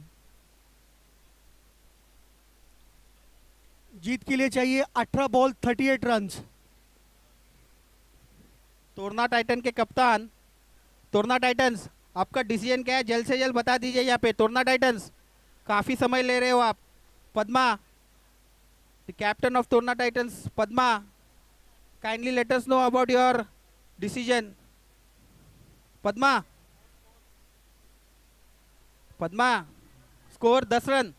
Speaker 9: जीत के लिए चाहिए 18 बॉल 38 रन।
Speaker 6: तोरना टाइटन के कप्तान, तोरना टाइटंस आपका डिसीजन क्या है, जल्द से जल्द बता दीजिए। यहाँ पे तोरना टाइटंस काफी समय ले रहे हो आप। Padma, the captain of Torna titans, Padma, kindly let us know about your decision. Padma, Padma, score 10 run.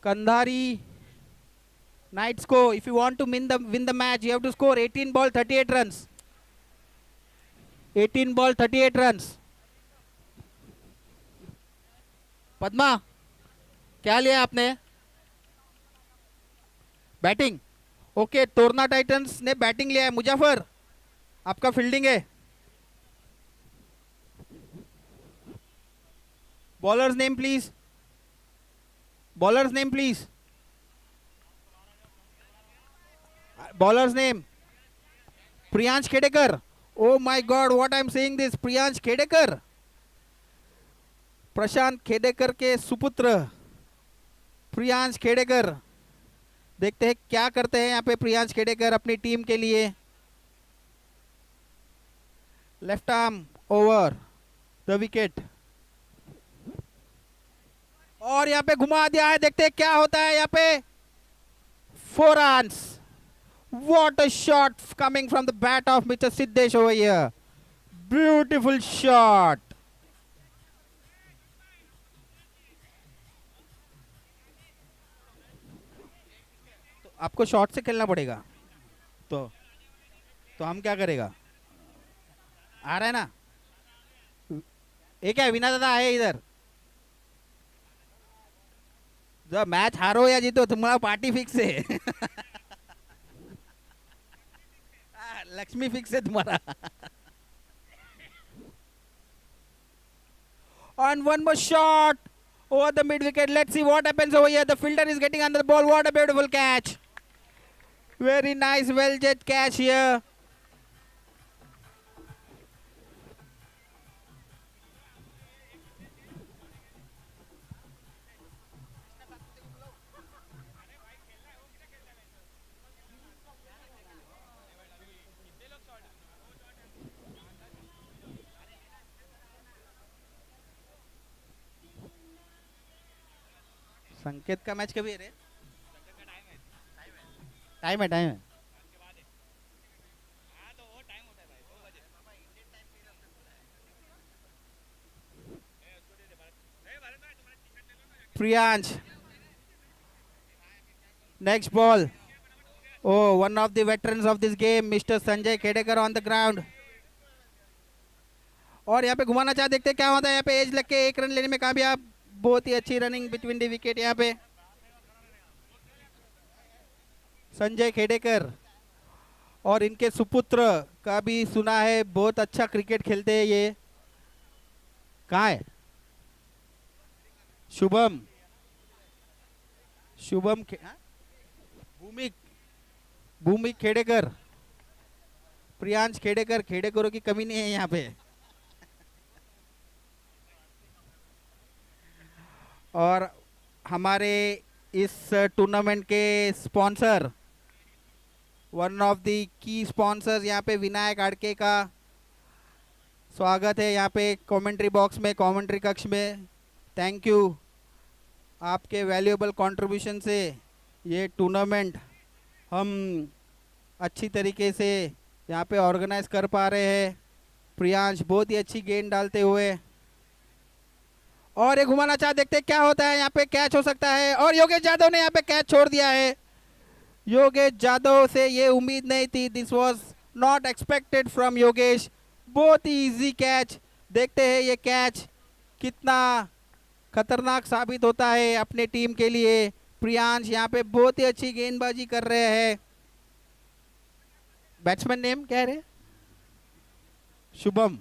Speaker 6: Kandhari Knights को, if you want to win the match, you have to score 18 ball 38 runs. 18 ball 38 runs. Padma, क्या लिया आपने? बैटिंग। ओके, तोरना टाइटंस ने batting लिया है। मुजफ्फर, आपका fielding है। Bowler's name please, bowler's name please, bowler's name. Priyansh Khedekar. Oh my god, what I am saying this. Priyansh Khedekar, Prashant Khedekar के सुपुत्र प्रियांश खेडेकर। देखते हैं क्या करते हैं यहाँ पे प्रियांश खेडेकर अपनी टीम के लिए। Left arm over the wicket, और यहाँ पे घुमा दिया है। देखते हैं क्या होता है यहाँ पे। 4 runs. What a shot coming from the bat of Mr. Siddesh over here. Beautiful shot. तो आपको शॉट से खेलना पड़ेगा। तो हम क्या करेगा? आ रहा है ना? एक है विना दादा है इधर। जब मैच हारो या जीतो तुम्हारा पार्टी फिक्स है। लक्ष्मी फिक्स है तुम्हारा। On one more shot over the mid wicket. Let's see what happens over here. The fielder is getting under the ball. What a beautiful catch. Very nice, well jet catch here. संकेत का match कभी है रे? Time है। Priyansh, next ball. Oh, one of the veterans of this game, Mr. Sanjay Khedekar on the ground. और यहाँ पे घुमाना चाह, देखते क्या होता है। यहाँ पे एज लग के 1 रन लेने में कामयाब। बहुत ही अच्छी रनिंग बिटवीन द विकेट यहाँ पे। संजय खेडेकर और इनके सुपुत्र का भी सुना है बहुत अच्छा क्रिकेट खेलते हैं ये। कहाँ है शुभम? भूमिक खेडेकर, प्रियांश खेडेकर। खेडेकरों की कमी नहीं है यहाँ पे। और
Speaker 1: हमारे इस टूर्नामेंट के sponsor, one of the key sponsors यहाँ पे विनायक आड़के का स्वागत है यहाँ पे कमेंट्री बॉक्स में, कमेंट्री कक्ष में। थैंक यू, आपके वैल्यूएबल कंट्रीब्यूशन से ये टूर्नामेंट हम अच्छी तरीके से यहाँ पे ऑर्गेनाइज कर पा रहे हैं। प्रियांश बहुत ही अच्छी गेंद डालते हुए, और ये घुमाना चाह, देखते क्या होता है। यहाँ पे कैच हो सकता है, और योगेश यादव ने यहाँ पे कैच छोड़ दिया है। योगेश यादव से ये उम्मीद नहीं थी, this was not expected from Yogesh. बहुत ही इजी कैच। देखते हैं ये कैच कितना खतरनाक साबित होता है अपने टीम के लिए। प्रियांश यहाँ पे बहुत ही अच्छी गेंदबाजी कर रहे हैं। बैट्समैन नेम क्या है रे? शुभम।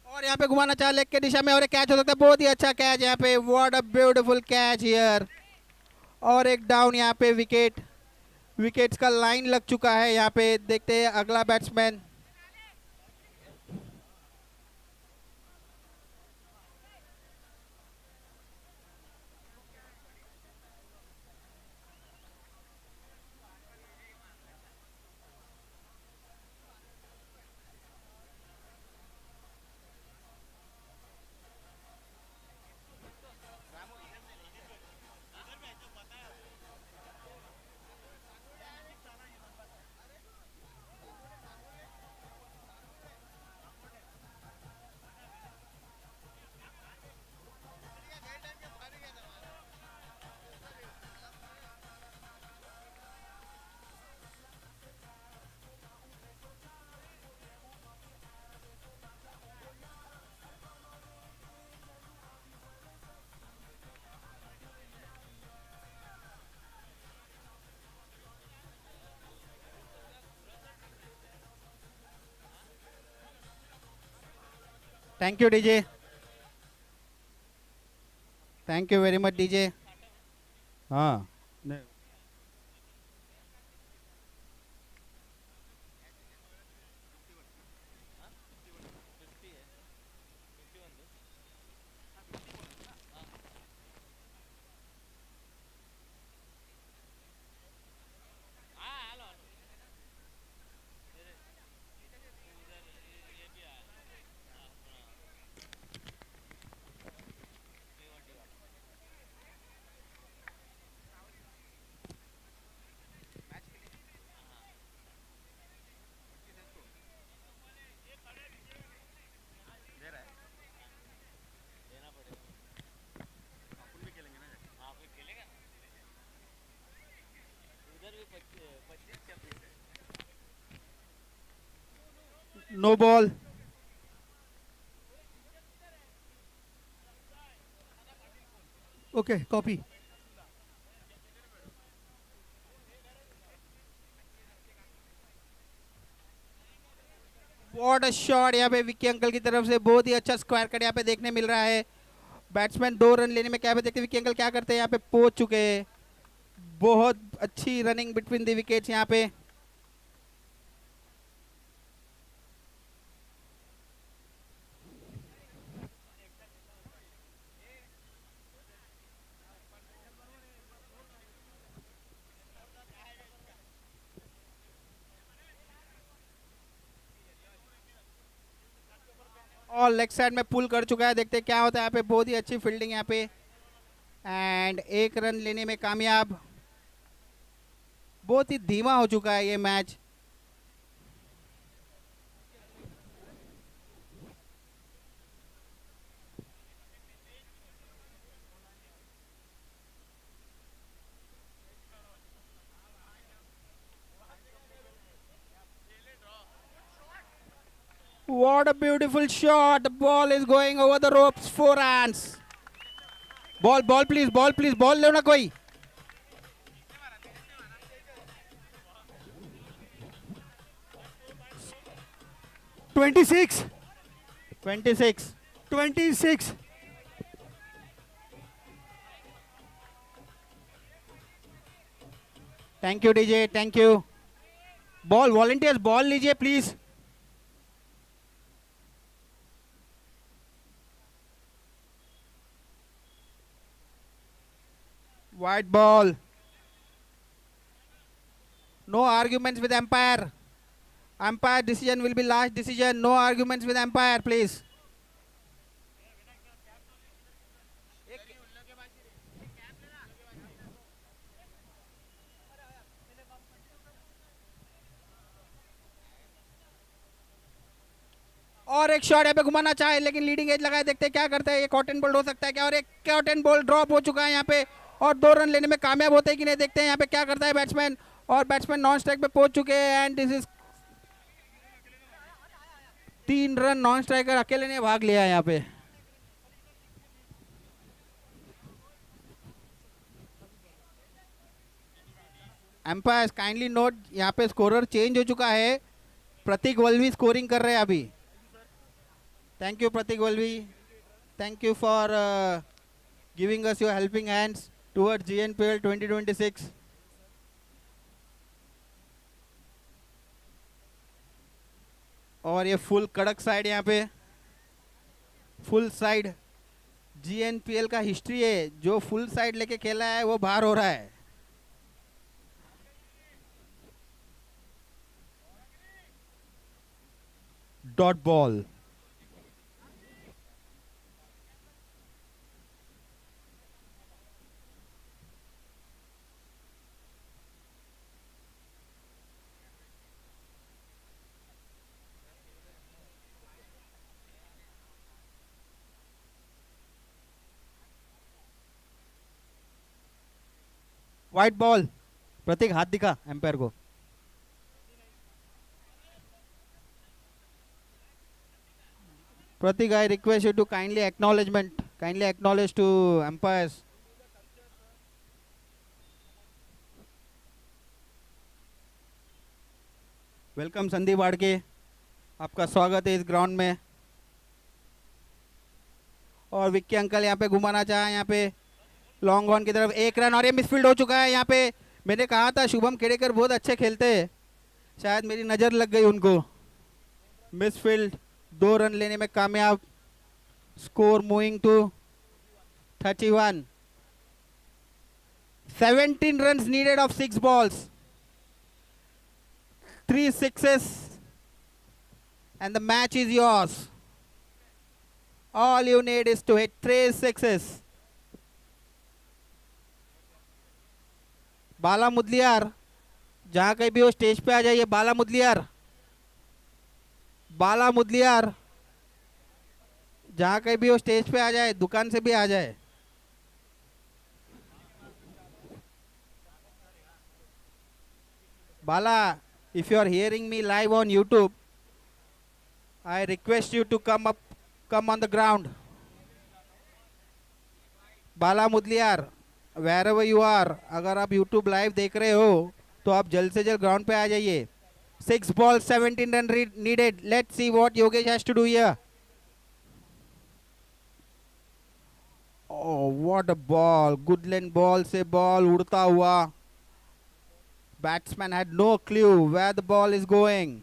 Speaker 1: और यहाँ पे घुमाना चाह लेग के दिशा में, और एक कैच हो सकता है। बहुत ही अच्छा कैच यहाँ पे, what a beautiful catch here. और एक डाउन यहाँ पे, विकेट, विकेट्स का लाइन लग चुका है यहाँ पे। देखते हैं अगला batsman. Thank you DJ, thank you very much DJ. हाँ, no ball.
Speaker 9: Okay, copy.
Speaker 1: What a shot यहाँ पे विक्की अंकल की तरफ से। बहुत ही अच्छा स्क्वायर कट यहाँ पे देखने मिल रहा है। बैट्समैन 2 रन लेने में क्या देखते विक्की अंकल क्या करते हैं, यहाँ पे पहुंच चुके हैं। बहुत अच्छी रनिंग बिटवीन द विकेट्स यहाँ पे। और लेग साइड में पुल कर चुका है। देखते क्या होता है यहाँ पे। बहुत ही अच्छी फील्डिंग यहाँ पे, एंड 1 रन लेने में कामयाब। बहुत ही धीमा हो चुका है ये match. What a beautiful shot. The ball is going over the ropes. 4 runs. Ball, ball please, ball please, ball लो ना कोई.
Speaker 9: $26.
Speaker 1: 26.
Speaker 9: 26.
Speaker 1: Thank you DJ, thank you. Ball, volunteers, ball लीजिए please. White ball. No arguments with umpire. Umpire decision will be last decision. No arguments with umpire, please. और एक shot यहाँ पे घुमाना चाहे लेकिन लीडिंग एज लगाए, देखते हैं क्या करते हैं। ये कॉटन बोल्ड हो सकता है क्या, और एक कॉटन बोल्ड ड्रॉप हो चुका है यहाँ पे, और 2 रन लेने में कामयाब होते हैं कि नहीं, देखते हैं यहाँ पे क्या करता है बैट्समैन। और बैट्समैन नॉन स्ट्राइक पे पहुंच चुके हैं and this is 3 run non striker अकेले ने भाग लिया है यहाँ पे। एम्पायर्स काइंडली नोट, यहाँ पे स्कोरर चेंज हो चुका है। प्रतीक वल्वी स्कोरिंग कर रहे हैं अभी। Thank you Prateek Valvi, thank you for giving us your helping hands towards GNPL 2026। और ये फुल कड़क साइड, यहाँ पे फुल साइड GNPL का हिस्ट्री है, जो फुल साइड लेके खेला है वो बाहर हो रहा है। Dot ball. White ball. Prateek हाथ दिखा एम्पायर को। Pratik, I request you to kindly acknowledge to umpires. Welcome Sandeep Wadke, आपका स्वागत है इस ग्राउंड में। और विक्की अंकल यहाँ पे घुमाना चाहे, यहाँ पे लॉन्ग ऑन की तरफ 1 रन, और ये मिसफील्ड हो चुका है। यहाँ पे मैंने कहा था शुभम खेड़ेकर बहुत अच्छे खेलते हैं, शायद मेरी नज़र लग गई उनको। मिसफील्ड, 2 रन लेने में कामयाब। Score moving to 31। 17 runs needed of 6 balls, 3 sixes, and the match is yours. All you need is to hit 3 sixes. बाला मुदलियार, जहां कहीं भी हो स्टेज पे आ जाइए। बाला मुदलियार, बाला मुदलियार, जहां कहीं भी हो स्टेज पे आ जाए, दुकान से भी आ जाए। बाला, if you are hearing me live on YouTube, I request you to come on the ground. Bala Mudaliar, wherever you are, अगर आप YouTube live देख रहे हो तो आप जल्द से जल्द ग्राउंड पे आ जाइए। 6 balls, 17 run needed. Let's see what Yogesh has to do here. Oh, what a ball. Good length ball से ball उड़ता हुआ। Batsman had no clue where the ball is going.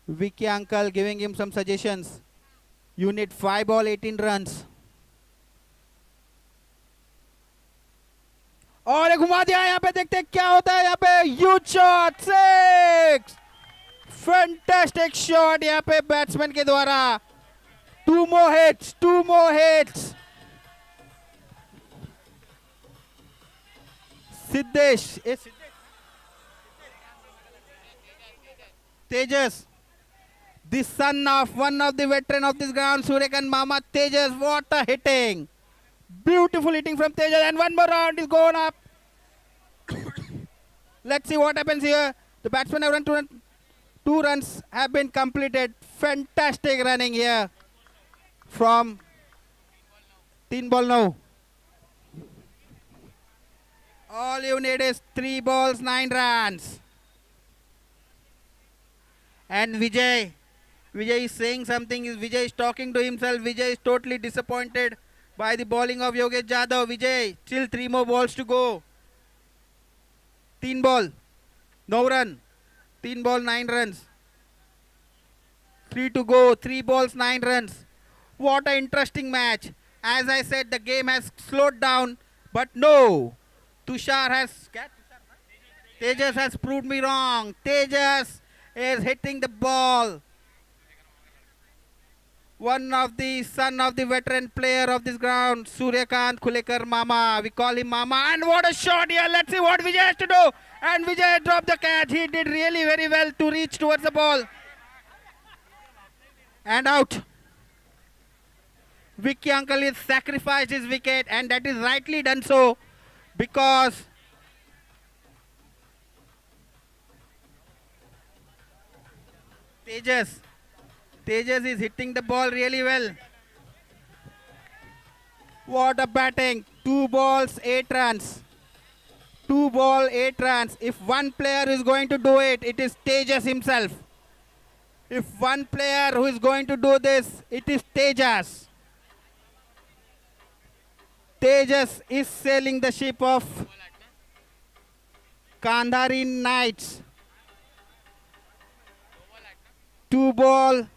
Speaker 1: Vicky uncle giving him some suggestions. You need 5 ball, 18 runs. और एक घुमा दिया यहाँ पे, देखते हैं क्या होता है यहाँ पे। Huge shot, 6। फैंटास्टिक शॉट यहाँ पे बैट्समैन के द्वारा। 2 more hits. Siddhesh, Tejas, the son of one of the veteran of this ground, Suryakant Mama Tejas. What a hitting! Beautiful hitting from Tejas, and one more round is going up. Let's see what happens here. The batsmen have run 2 runs have been completed. Fantastic running here from 3 ball now. All you need is 3 balls, 9 runs. And Vijay is saying something. Vijay is talking to himself. Vijay is totally disappointed by the bowling of Yogesh Jadhav. Vijay, still 3 more balls to go. 3 ball, no run. 3 ball, 9 runs. 3 to go. 3 balls, 9 runs. What an interesting match. As I said, the game has slowed down. But no, Tushar has, Tejas has proved me wrong. Tejas is hitting the ball. One of the son of the veteran player of this ground, Suryakant Khulekar Mama. We call him Mama. And what a shot here. Let's see what Vijay has to do. And Vijay dropped the catch. He did really very well to reach towards the ball. And out. Vicky Uncle has sacrificed his wicket, and that is rightly done so, because Tejas is hitting the ball really well. What a batting. 2 balls, 8 runs. 2 ball, 8 runs. If one player is going to do it, it is Tejas himself. If one player who is going to do this, it is Tejas. Tejas is sailing the ship of Kandhari Knights. 2 ball,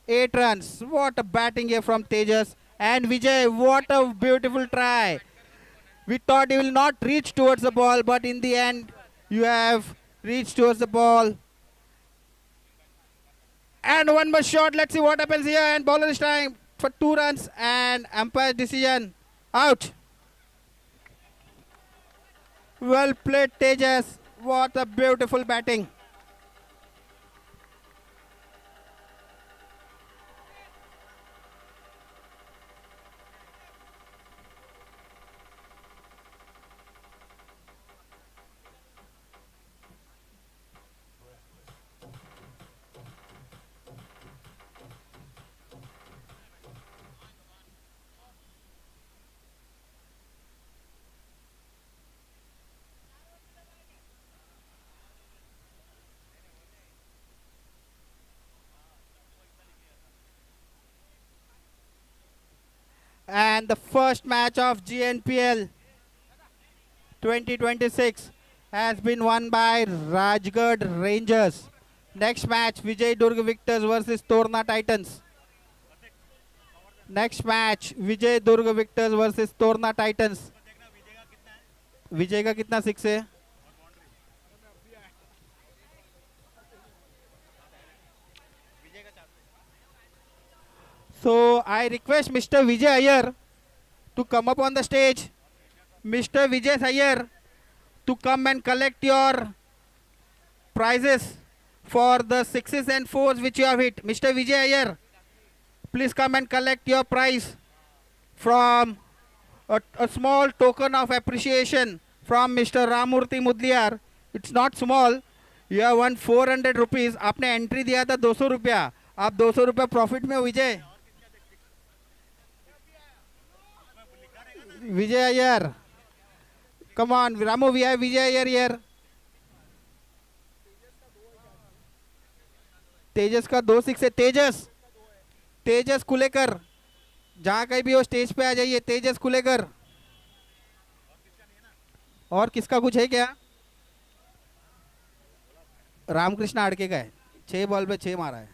Speaker 1: 8 runs. What a batting here from Tejas. And Vijay, what a beautiful try. We thought he will not reach towards the ball, but in the end, you have reached towards the ball. And one more shot. Let's see what happens here. And bowler is trying for 2 runs, and umpire decision. Out. Well played, Tejas. What a beautiful batting. And the first match of GNPL 2026 has been won by Rajgarh Rangers. Next match, Vijay Durg Victors versus Torna Titans. Next match, Vijay Durg Victors versus Torna Titans. विजय का कितना 6 है? So I request Mr. Vijay Iyer to come up on the stage. Mr. Vijay Iyer to come and collect your prizes for the 6s and 4s which you have hit. Mr. Vijay Iyer, please come and collect your prize from a small token of appreciation from Mr. Ramurthy Mudliar. It's not small. You have won 400 rupees. आपने entry दिया था 200 रुपया. आप 200 रुपया profit में हो विजय. Vijay Iyer, come on, Ramu, we have Vijay Iyer here. तेजस का 2-6 है. तेजस कुलेकर, जहाँ कहीं भी हो स्टेज पे आ जाइए. तेजस कुलेकर. और किसका कुछ है क्या? रामकृष्ण आड़के का है. 6 बॉल पे 6 मारा है.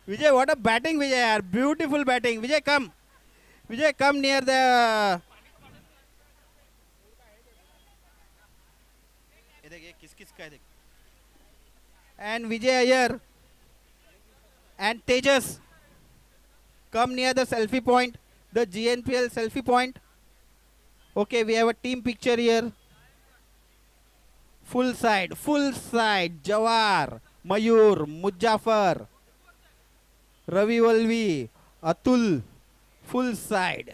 Speaker 1: Vijay, what a batting, Vijay. Beautiful batting. Vijay, come. Vijay, come near the. And Vijay Iyer and Tejas, come near the selfie point, the GNPL selfie point. Okay, we have a team picture here. Full side. Jawar, Mayur, Mujafar, Ravi Valvi, Atul. Full side.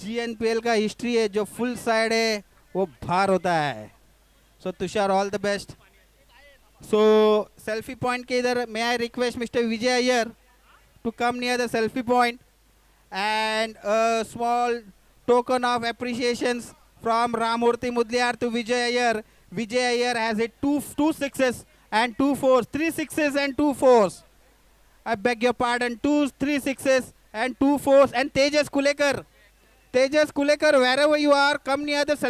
Speaker 1: GNPL का history है, जो full side है वो भार होता है. So Tushar, all the best. So selfie point के इधर may I request Mr. Vijay Iyer to come near the selfie point, and a small token of appreciations from Ramurthy Mudliar to Vijay Iyer. Vijay Iyer has hit two 6s and 2 4s, 3 6s and 2 4s. I beg your pardon, 3 6s and 2 4s. And Tejas Kulekar, wherever you are, come near the